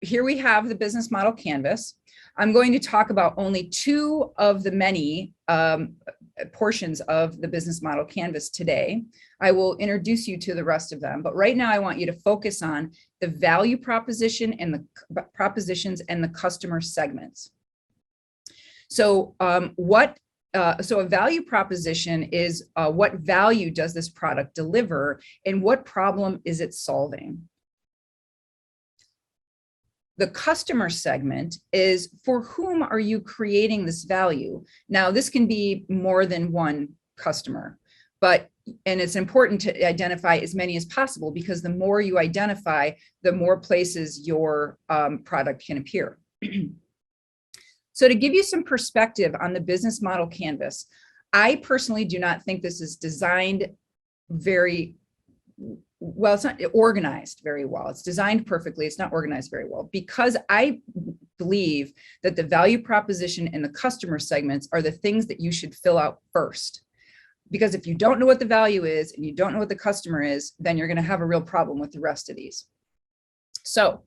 here we have the business model canvas. I'm going to talk about only two of the many portions of the business model canvas today. I will introduce you to the rest of them, but right now I want you to focus on the value proposition and the propositions and the customer segments. So so a value proposition is what value does this product deliver, and what problem is it solving? The customer segment is, for whom are you creating this value? Now, this can be more than one customer, and it's important to identify as many as possible, because the more you identify, the more places your product can appear. So to give you some perspective on the business model canvas, I personally do not think this is designed very well. It's not organized very well. It's designed perfectly. It's not organized very well, because I believe that the value proposition and the customer segments are the things that you should fill out first. Because if you don't know what the value is and you don't know what the customer is, then you're going to have a real problem with the rest of these. So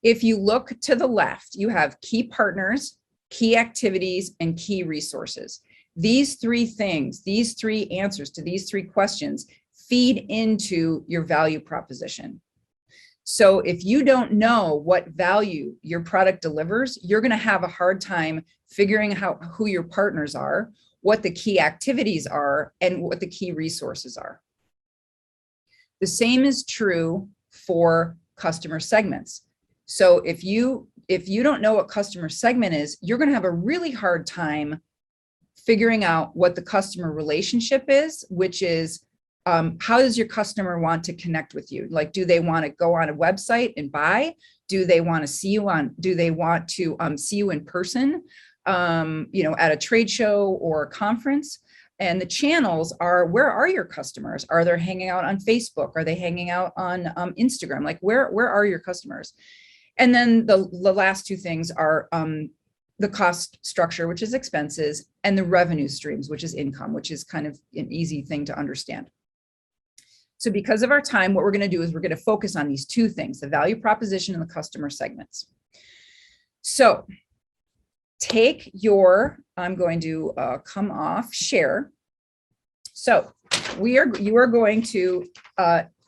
if you look to the left, you have key partners, key activities, and key resources. These three things, these three answers to these three questions feed into your value proposition. So if you don't know what value your product delivers, you're going to have a hard time figuring out who your partners are, what the key activities are, and what the key resources are. The same is true for customer segments. So if you don't know what customer segment is, you're going to have a really hard time figuring out what the customer relationship is, which is how does your customer want to connect with you? Like, do they want to go on a website and buy? Do they want to see you see you in person, at a trade show or a conference? And the channels are, where are your customers? Are they hanging out on Facebook? Are they hanging out on Instagram? Like, where are your customers? And then the last two things are the cost structure, which is expenses, and the revenue streams, which is income, which is kind of an easy thing to understand. So because of our time, what we're going to do is we're going to focus on these two things, the value proposition and the customer segments. So I'm going to come off share. So you are going to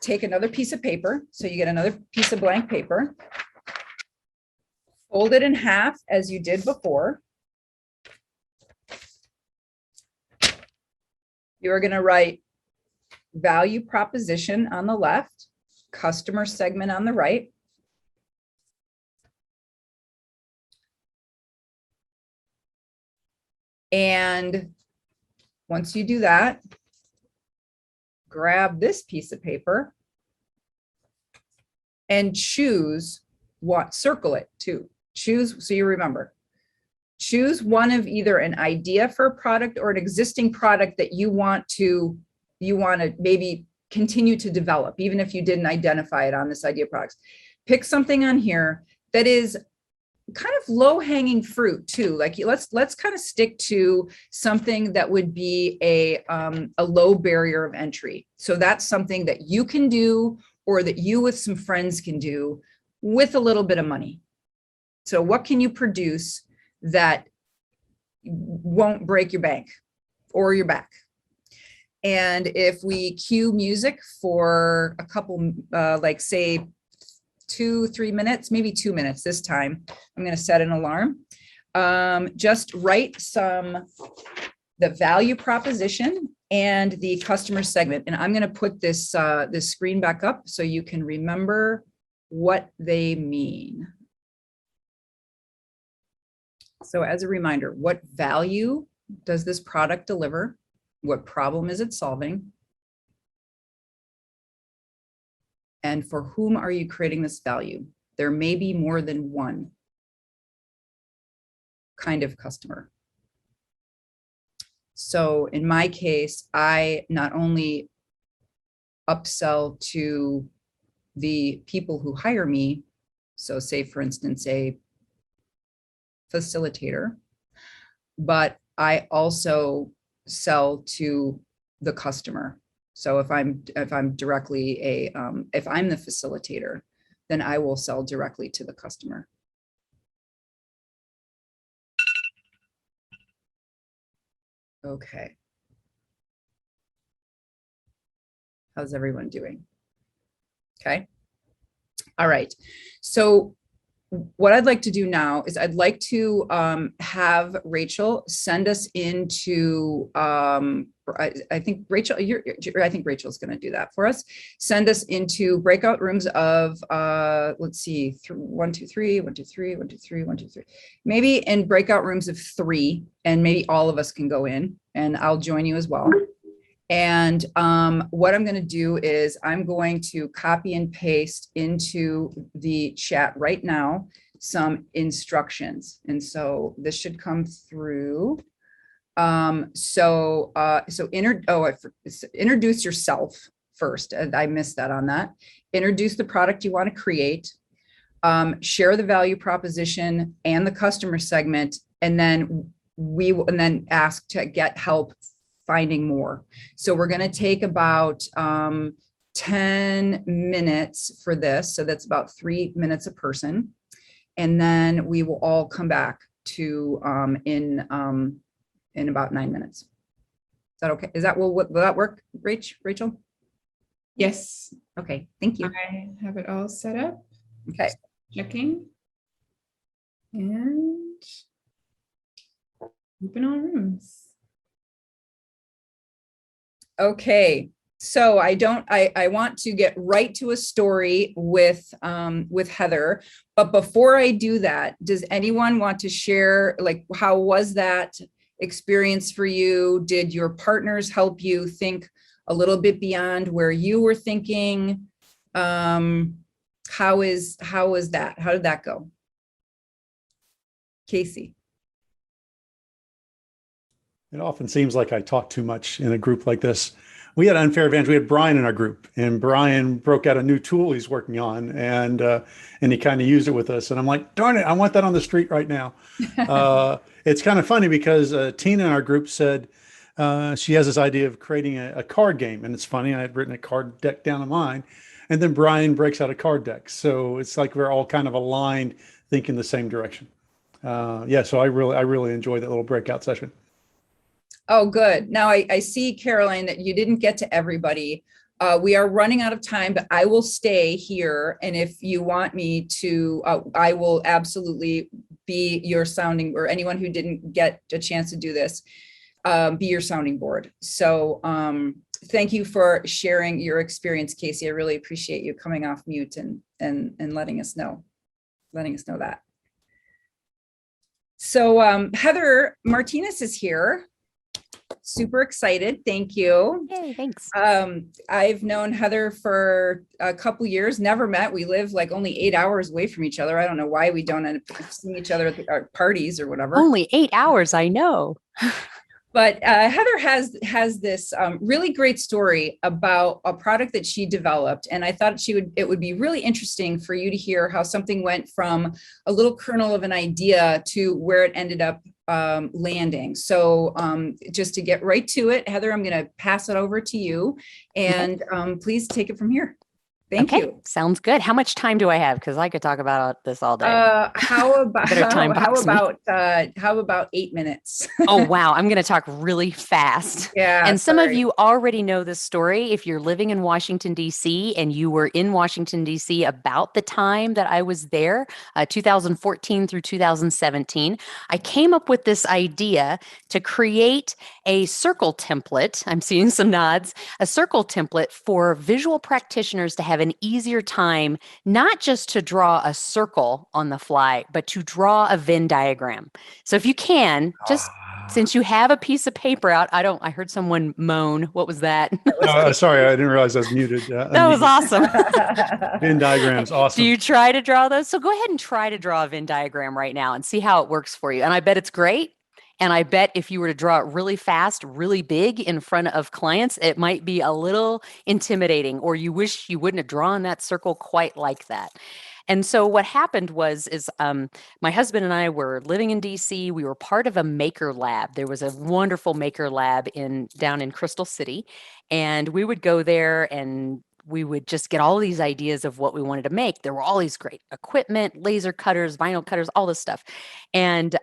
take another piece of paper. So you get another piece of blank paper, fold it in half as you did before. You are going to write value proposition on the left, customer segment on the right. And once you do that, grab this piece of paper and choose what, circle it too. Choose, so you remember, choose one of either an idea for a product or an existing product that you want to maybe continue to develop, even if you didn't identify it on this idea products. Pick something on here that is kind of low-hanging fruit too. Like, let's kind of stick to something that would be a low barrier of entry. So that's something that you can do, or that you with some friends can do with a little bit of money. So what can you produce that won't break your bank or your back? And if we cue music for a couple, like say 2-3 minutes, maybe 2 minutes this time, I'm going to set an alarm. Just write the value proposition and the customer segment. And I'm going to put this screen back up so you can remember what they mean. So as a reminder, what value does this product deliver? What problem is it solving? And for whom are you creating this value? There may be more than one kind of customer. So in my case, I not only upsell to the people who hire me, so say for instance, a facilitator, but I also sell to the customer. So if I'm directly if I'm the facilitator, then I will sell directly to the customer. Okay. How's everyone doing? Okay. All right. So what I'd like to do now is I'd like to have Rachel send us into, I think Rachel, I think Rachel's going to do that for us. Send us into breakout rooms of, let's see, 1, 2, 3, 1, 2, 3, 1, 2, 3, 1, 2, 3. Maybe in breakout rooms of 3, and maybe all of us can go in, and I'll join you as well. And what I'm going to do is I'm going to copy and paste into the chat right now some instructions. And so this should come through. Introduce yourself first. I missed that on that. Introduce the product you want to create. Share the value proposition and the customer segment, and then ask to get help finding more. So we're going to take about 10 minutes for this. So that's about 3 minutes a person. And then we will all come back to in about 9 minutes. Is that okay? Will that work, Rachel? Yes, Okay, thank you. I have it all set up. Okay. Checking. And open all rooms. Okay, so I want to get right to a story with Heather, but before I do that, does anyone want to share, like, how was that experience for you? Did your partners help you think a little bit beyond where you were thinking? How was that? How did that go? Casey. It often seems like I talk too much in a group like this. We had unfair advantage. We had Brian in our group, and Brian broke out a new tool he's working on, and he kind of used it with us. And I'm like, darn it, I want that on the street right now. It's kind of funny because Tina in our group said she has this idea of creating a card game, and it's funny. I had written a card deck down of mine, and then Brian breaks out a card deck. So it's like we're all kind of aligned, thinking the same direction. So I really enjoyed that little breakout session. Oh, good. Now I see, Caroline, that you didn't get to everybody. We are running out of time, but I will stay here. And if you want me to, I will absolutely be your sounding, or anyone who didn't get a chance to do this, be your sounding board. So thank you for sharing your experience, Casey. I really appreciate you coming off mute and letting us know that. So Heather Martinez is here. Super excited. Thank you. Yay, thanks. I've known Heather for a couple years, never met. We live like only 8 hours away from each other. I don't know why we don't end up seeing each other at our parties or whatever. Only 8 hours, I know. But Heather has this really great story about a product that she developed, and I thought it would be really interesting for you to hear how something went from a little kernel of an idea to where it ended up landing. So just to get right to it, Heather, I'm going to pass it over to you, and please take it from here. Thank you. Sounds good. How much time do I have? Because I could talk about this all day. How about 8 minutes? Oh, wow. I'm going to talk really fast. Yeah. And some of you already know this story. If you're living in Washington, D.C., and you were in Washington, D.C. about the time that I was there, 2014 through 2017, I came up with this idea to create a circle template. I'm seeing some nods. A circle template for visual practitioners to have an easier time, not just to draw a circle on the fly, but to draw a Venn diagram. So if you can, just since you have a piece of paper out, I heard someone moan. What was that? Sorry, I didn't realize I was muted. That was awesome. Venn diagrams, awesome. Do you try to draw those? So go ahead and try to draw a Venn diagram right now and see how it works for you. And I bet it's great. And I bet if you were to draw it really fast, really big in front of clients, it might be a little intimidating, or you wish you wouldn't have drawn that circle quite like that. And so what happened was my husband and I were living in DC. We were part of a maker lab. There was a wonderful maker lab down in Crystal City, and we would go there and we would just get all these ideas of what we wanted to make. There were all these great equipment, laser cutters, vinyl cutters, all this stuff. And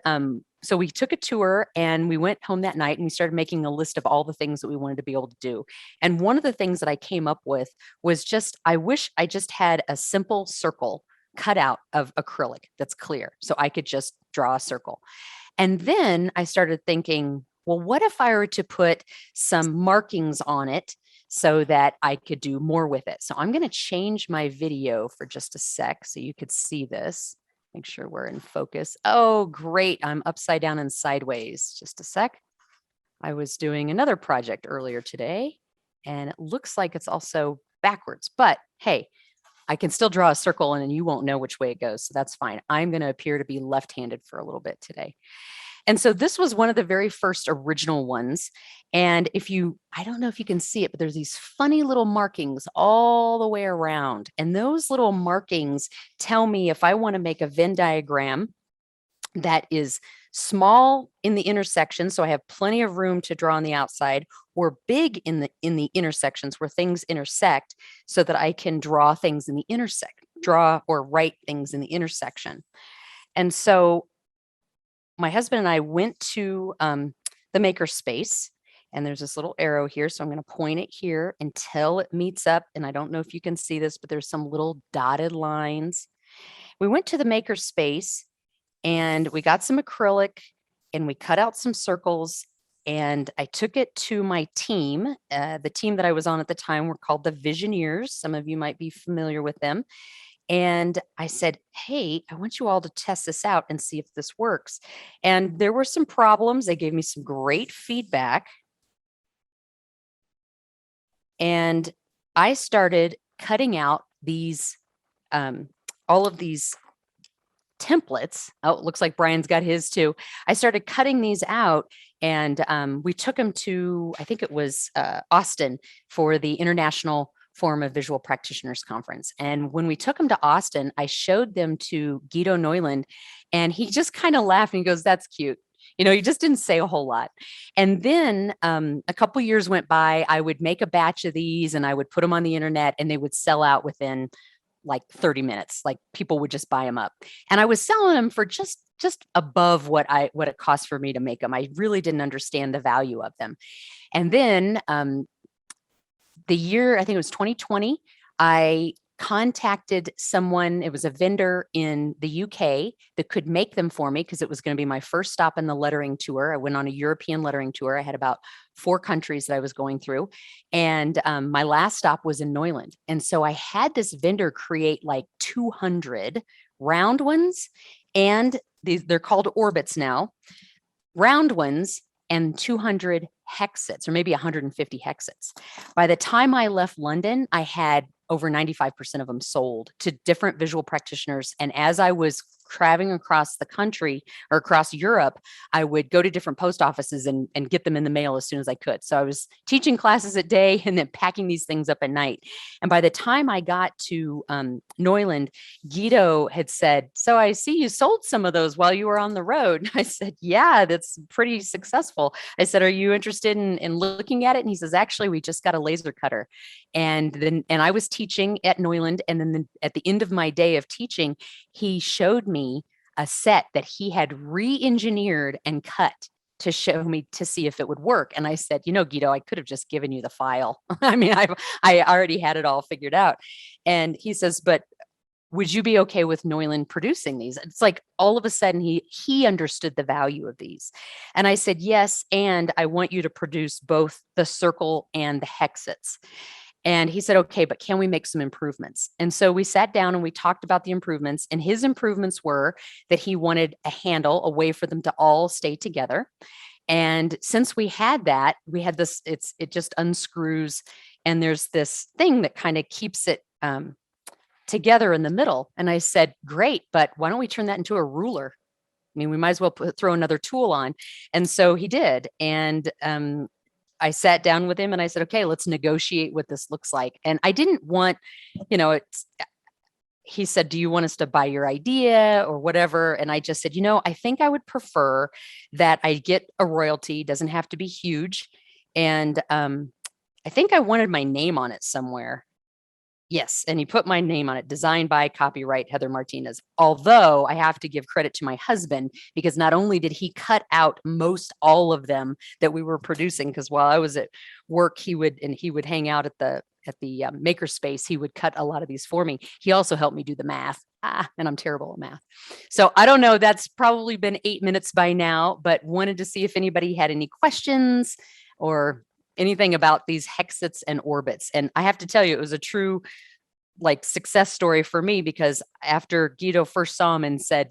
so we took a tour and we went home that night and we started making a list of all the things that we wanted to be able to do. And one of the things that I came up with was I wish I just had a simple circle cut out of acrylic that's clear, so I could just draw a circle. And then I started thinking, well, what if I were to put some markings on it so that I could do more with it? So I'm going to change my video for just a sec so you could see this. Make sure we're in focus. Oh, great. I'm upside down and sideways. Just a sec. I was doing another project earlier today, and it looks like it's also backwards, but hey, I can still draw a circle and then you won't know which way it goes. So that's fine. I'm going to appear to be left-handed for a little bit today. And so this was one of the very first original ones. And I don't know if you can see it, but there's these funny little markings all the way around. And those little markings tell me if I want to make a Venn diagram that is small in the intersection, so I have plenty of room to draw on the outside, or big in the intersections where things intersect, so that I can draw things in the draw or write things in the intersection. And so my husband and I went to the maker space, and there's this little arrow here. So I'm going to point it here until it meets up. And I don't know if you can see this, but there's some little dotted lines. We went to the maker space and we got some acrylic and we cut out some circles, and I took it to my team. The team that I was on at the time were called the Visioneers. Some of you might be familiar with them. And I said, hey, I want you all to test this out and see if this works. And there were some problems. They gave me some great feedback. And I started cutting out these, all of these templates. Oh, it looks like Brian's got his too. I started cutting these out, and we took them to, I think it was Austin, for the International Forum of Visual Practitioners Conference. And when we took them to Austin, I showed them to Guido Neuland, and he just kind of laughed and he goes, that's cute. You know, he just didn't say a whole lot. And then a couple years went by. I would make a batch of these and I would put them on the internet, and they would sell out within like 30 minutes. Like, people would just buy them up. And I was selling them for just above what it cost for me to make them. I really didn't understand the value of them. And then the year, I think it was 2020, I contacted someone. It was a vendor in the UK that could make them for me, because it was going to be my first stop in the lettering tour. I went on a European lettering tour. I had about 4 countries that I was going through. And my last stop was in Neuland. And so I had this vendor create like 200 round ones, and they're called orbits now, round ones, and 200 hexets, or maybe 150 hexets. By the time I left London, I had over 95% of them sold to different visual practitioners. And as I was traveling across the country or across Europe, I would go to different post offices and get them in the mail as soon as I could. So I was teaching classes at day and then packing these things up at night. And by the time I got to Neuland, Guido had said, so I see you sold some of those while you were on the road. I said, yeah, that's pretty successful. I said, are you interested in looking at it? And he says, actually, we just got a laser cutter. And I was teaching at Neuland. And then at the end of my day of teaching, he showed me a set that he had re-engineered and cut to show me to see if it would work. And I said, you know, Guido, I could have just given you the file. I mean, I already had it all figured out. And he says, but would you be okay with Neuland producing these? It's like all of a sudden he understood the value of these. And I said, yes, and I want you to produce both the circle and the hexets. And he said, okay, but can we make some improvements? And so we sat down and we talked about the improvements. And his improvements were that he wanted a handle, a way for them to all stay together. And since we had that, we had this, it just unscrews. And there's this thing that kind of keeps it together in the middle. And I said, great, but why don't we turn that into a ruler? I mean, we might as well throw another tool on. And so he did. And I sat down with him and I said, okay, let's negotiate what this looks like. And I didn't want, he said, do you want us to buy your idea or whatever? And I just said, I think I would prefer that I get a royalty, doesn't have to be huge. And I think I wanted my name on it somewhere. Yes. And he put my name on it, designed by, copyright, Heather Martinez. Although I have to give credit to my husband, because not only did he cut out most all of them that we were producing, because while I was at work, he would hang out at the makerspace. He would cut a lot of these for me. He also helped me do the math. And I'm terrible at math. So I don't know, that's probably been 8 minutes by now, but wanted to see if anybody had any questions or anything about these hexets and orbits. And I have to tell you, it was a true success story for me, because after Guido first saw him and said,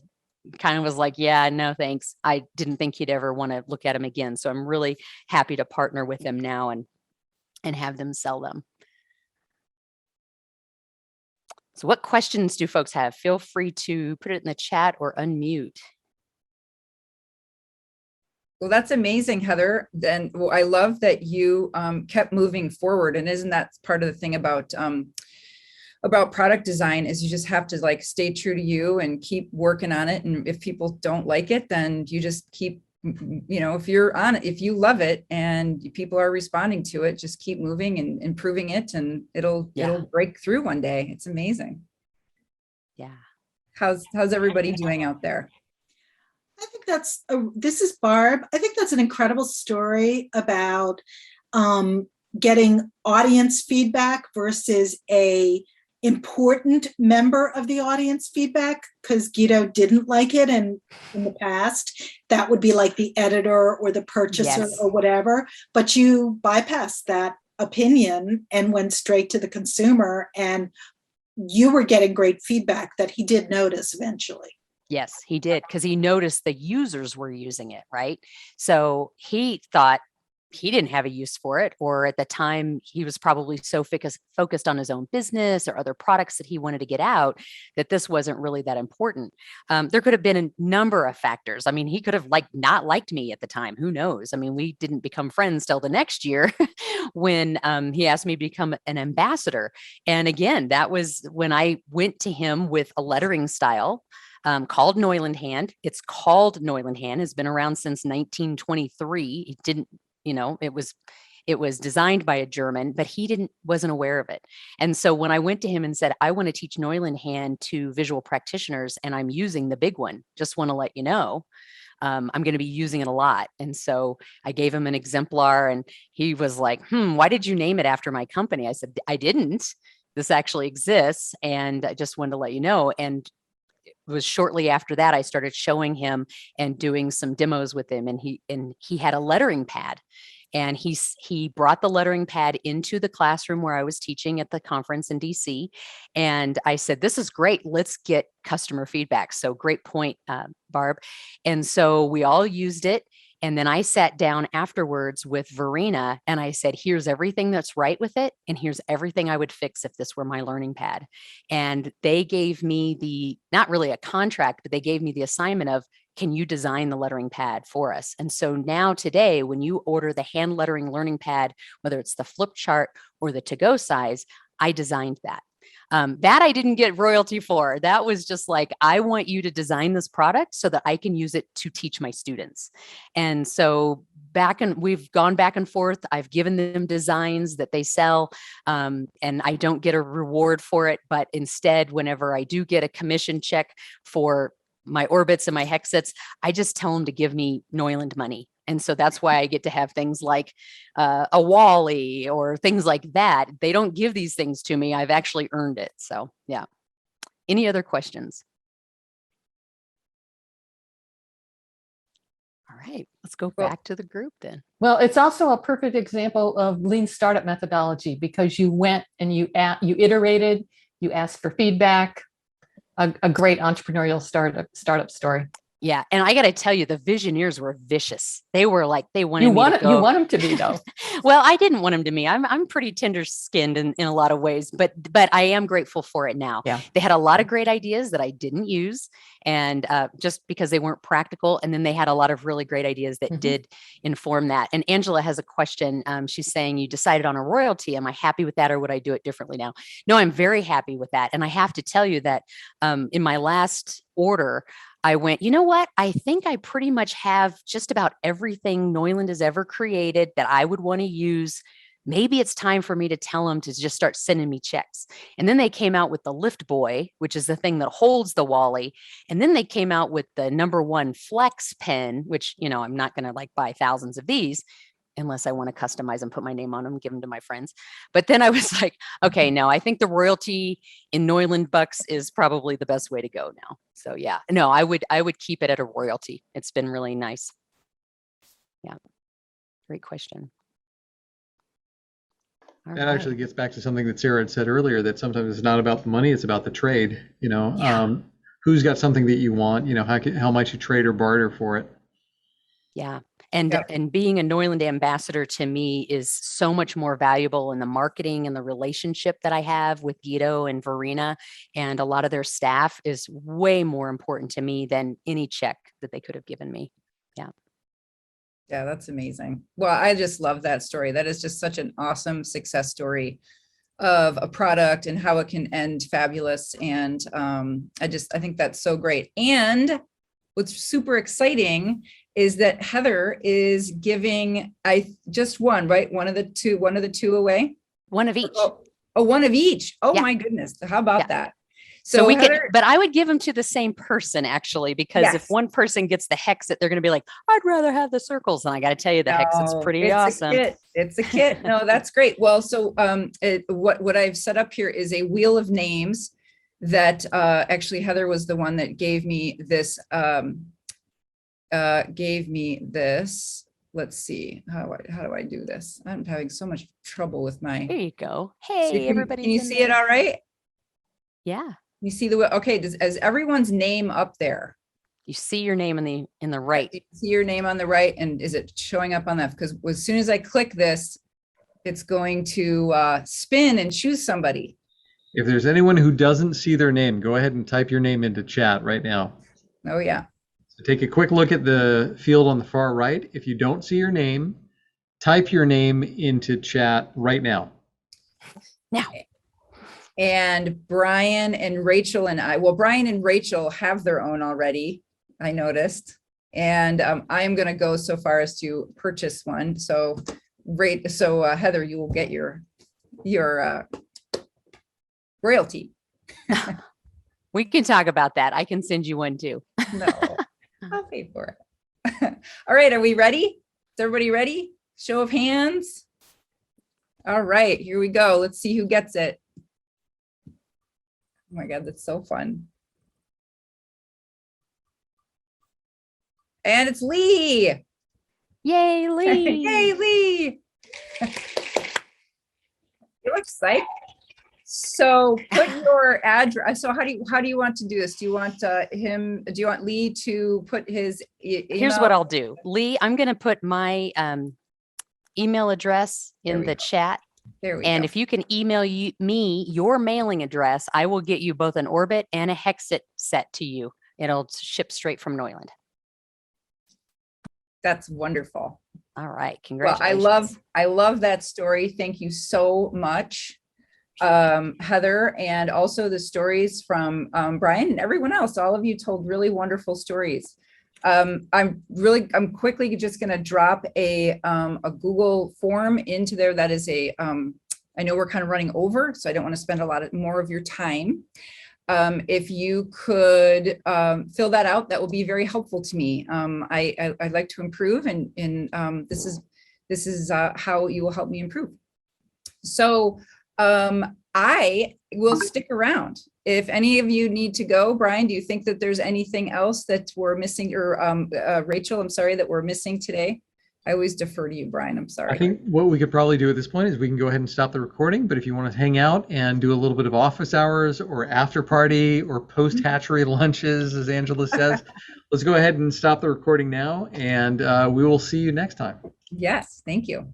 kind of was like, yeah, no, thanks. I didn't think he'd ever want to look at them again. So I'm really happy to partner with them now and have them sell them. So what questions do folks have? Feel free to put it in the chat or unmute. Well, that's amazing, Heather. Then I love that you kept moving forward. And isn't that part of the thing about product design is you just have to like stay true to you and keep working on it. And if people don't like it, then you just keep, if you're on it, if you love it and people are responding to it, just keep moving and improving it, and it'll break through one day. It's amazing. Yeah. How's everybody doing out there? I think this is Barb. I think that's an incredible story about getting audience feedback versus a important member of the audience feedback, because Guido didn't like it. And in the past, that would be like the editor or the purchaser or whatever, but you bypassed that opinion and went straight to the consumer, and you were getting great feedback that he did notice eventually. Yes, he did, because he noticed the users were using it, right? So he thought he didn't have a use for it, or at the time he was probably so focused on his own business or other products that he wanted to get out that this wasn't really that important. There could have been a number of factors. I mean, he could have not liked me at the time. Who knows? I mean, we didn't become friends till the next year when he asked me to become an ambassador. And again, that was when I went to him with a lettering style called Neuland Hand. It's called Neuland Hand, has been around since 1923. It didn't, it was designed by a German, but he wasn't aware of it. And so when I went to him and said, I want to teach Neuland Hand to visual practitioners, and I'm using the big one, just want to let you know, I'm going to be using it a lot. And so I gave him an exemplar, and he was like, why did you name it after my company? I said, I didn't. This actually exists, and I just wanted to let you know. And it was shortly after that I started showing him and doing some demos with him, and he had a lettering pad, and he brought the lettering pad into the classroom where I was teaching at the conference in DC. And I said, this is great. Let's get customer feedback. So great point, Barb. And so we all used it. And then I sat down afterwards with Verena and I said, here's everything that's right with it, and here's everything I would fix if this were my learning pad. And they gave me not really a contract, but they gave me the assignment of, can you design the lettering pad for us? And so now today, when you order the hand lettering learning pad, whether it's the flip chart or the to-go size, I designed that. That I didn't get royalty for. That was just like, I want you to design this product so that I can use it to teach my students. And so we've gone back and forth. I've given them designs that they sell, and I don't get a reward for it. But instead, whenever I do get a commission check for my orbits and my hexets, I just tell them to give me Neuland money. And so that's why I get to have things like a Wally or things like that. They don't give these things to me. I've actually earned it. So yeah. Any other questions? All right, let's go back to the group then. Well, it's also a perfect example of lean startup methodology, because you went and you iterated, you asked for feedback, a great entrepreneurial startup story. Yeah. And I got to tell you, the Visioneers were vicious. They were like, they wanted me to go. You want them to be, though. Well, I didn't want them to be. I'm pretty tender skinned in a lot of ways, but I am grateful for it now. Yeah. They had a lot of great ideas that I didn't use, and just because they weren't practical. And then they had a lot of really great ideas that did inform that. And Angela has a question. She's saying, you decided on a royalty. Am I happy with that, or would I do it differently now? No, I'm very happy with that. And I have to tell you that in my last order, I went, you know what? I think I pretty much have just about everything Neuland has ever created that I would want to use. Maybe it's time for me to tell them to just start sending me checks. And then they came out with the Lift Boy, which is the thing that holds the Wally. And then they came out with the #1 Flex pen, which, I'm not going to buy thousands of these unless I want to customize and put my name on them, give them to my friends. But then I was like, okay, no, I think the royalty in Neuland bucks is probably the best way to go now. So yeah, no, I would keep it at a royalty. It's been really nice. Yeah, great question. That actually gets back to something that Sarah had said earlier, that sometimes it's not about the money, it's about the trade. who's got something that you want, how might you trade or barter for it? Yeah. And Yep. and being a Neuland ambassador to me is so much more valuable in the marketing and the relationship that I have with Guido and Verena and a lot of their staff is way more important to me than any check that they could have given me. Yeah. Yeah, that's amazing. Well, I just love that story. That is just such an awesome success story of a product and how it can end fabulous. And I think that's so great. And what's super exciting is that Heather is giving, I just one, right? One of the two away. One of each. Oh, one of each. Oh Yeah. my goodness. How about Yeah. that? So we Heather, could, but I would give them to the same person actually, because if Yes. one person gets the hex, they're going to be like, I'd rather have the circles. And I got to tell you, the hex, it's No, pretty it's awesome. A kit. It's a kit. No, that's great. Well, so what I've set up here is a wheel of names that actually Heather was the one that gave me this. Let's see, how do I do this? I'm having so much trouble with my. There you go. So Hey, everybody. Can you see it all right? Yeah. You see the, okay, is everyone's name up there? You see your name in the right. You see your name on the right, and is it showing up on that? Because as soon as I click this, it's going to spin and choose somebody. If there's anyone who doesn't see their name, go ahead and type your name into chat right now. Oh yeah. So take a quick look at the field on the far right. If you don't see your name, type your name into chat right now. Now. And Brian and Rachel and Brian and Rachel have their own already, I noticed. And I am going to go so far as to purchase one. So Heather, you will get your royalty. We can talk about that. I can send you one too. No, I'll pay for it. All right, are we ready? Is everybody ready? Show of hands. All right, here we go. Let's see who gets it. Oh my God, that's so fun. And it's Lee. Yay, Lee. Yay, Lee. You look psyched. So put your address. So how do you want to do this? Do you want Lee to put his email? Here's what I'll do. Lee, I'm going to put my email address in the chat. There we and go. if you can email me your mailing address, I will get you both an Orbit and a Hexit set to you. It'll ship straight from Neuland. That's wonderful. All right. Congratulations. Well, I love that story. Thank you so much, Heather, and also the stories from Brian and everyone else. All of you told really wonderful stories. I'm quickly just going to drop a Google form into there. That is I know we're kind of running over, so I don't want to spend a lot more of your time. If you could fill that out, that will be very helpful to me. I'd like to improve, and this is how you will help me improve. So I will stick around. If any of you need to go, Brian, do you think that there's anything else that we're missing, or Rachel, I'm sorry, that we're missing today? I always defer to you, Brian. I'm sorry. I think what we could probably do at this point is we can go ahead and stop the recording. But if you want to hang out and do a little bit of office hours or after party or post hatchery lunches, as Angela says, let's go ahead and stop the recording now. And we will see you next time. Yes, thank you.